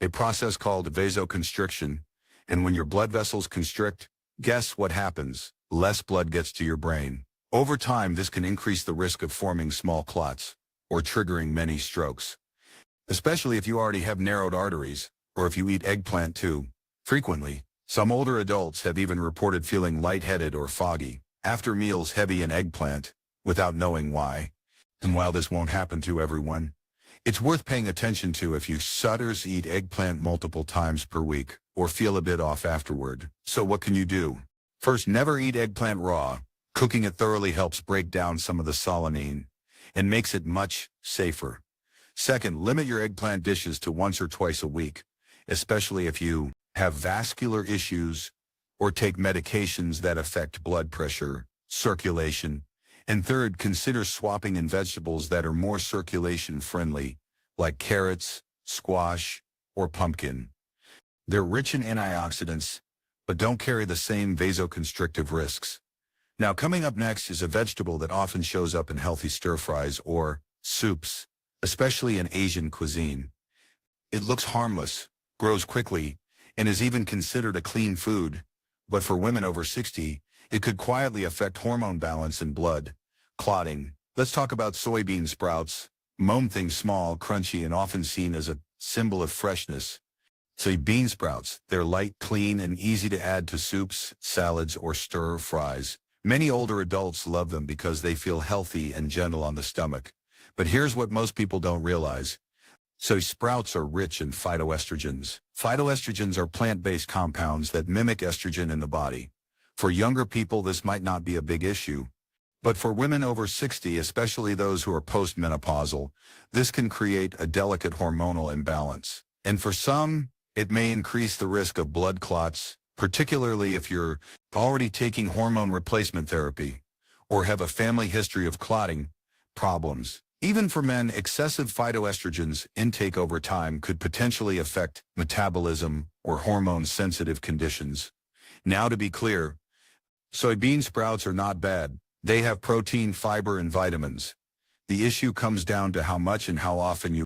a process called vasoconstriction. And when your blood vessels constrict, guess what happens? Less blood gets to your brain. Over time, this can increase the risk of forming small clots or triggering many strokes, especially if you already have narrowed arteries or if you eat eggplant too frequently. Some older adults have even reported feeling lightheaded or foggy after meals heavy in eggplant without knowing why. And while this won't happen to everyone, it's worth paying attention to if you sudders eat eggplant multiple times per week or feel a bit off afterward. So what can you do? First, never eat eggplant raw. Cooking it thoroughly helps break down some of the solanine and makes it much safer. Second, limit your eggplant dishes to once or twice a week, especially if you have vascular issues or take medications that affect blood pressure, circulation, And third, consider swapping in vegetables that are more circulation-friendly, like carrots, squash, or pumpkin. They're rich in antioxidants, but don't carry the same vasoconstrictive risks. Now, coming up next is a vegetable that often shows up in healthy stir-fries or soups, especially in Asian cuisine. It looks harmless, grows quickly, and is even considered a clean food, but for women over 60, it could quietly affect hormone balance and blood clotting. Let's talk about soybean sprouts. Something small, crunchy, and often seen as a symbol of freshness. Soybean sprouts, they're light, clean, and easy to add to soups, salads, or stir-fries. Many older adults love them because they feel healthy and gentle on the stomach. But here's what most people don't realize. Soy sprouts are rich in phytoestrogens. Phytoestrogens are plant-based compounds that mimic estrogen in the body. For younger people, this might not be a big issue. But for women over 60, especially those who are postmenopausal, this can create a delicate hormonal imbalance. And for some, it may increase the risk of blood clots, particularly if you're already taking hormone replacement therapy or have a family history of clotting problems. Even for men, excessive phytoestrogens intake over time could potentially affect metabolism or hormone-sensitive conditions. Now, to be clear, soybean sprouts are not bad. They have protein, fiber, and vitamins. The issue comes down to how much and how often you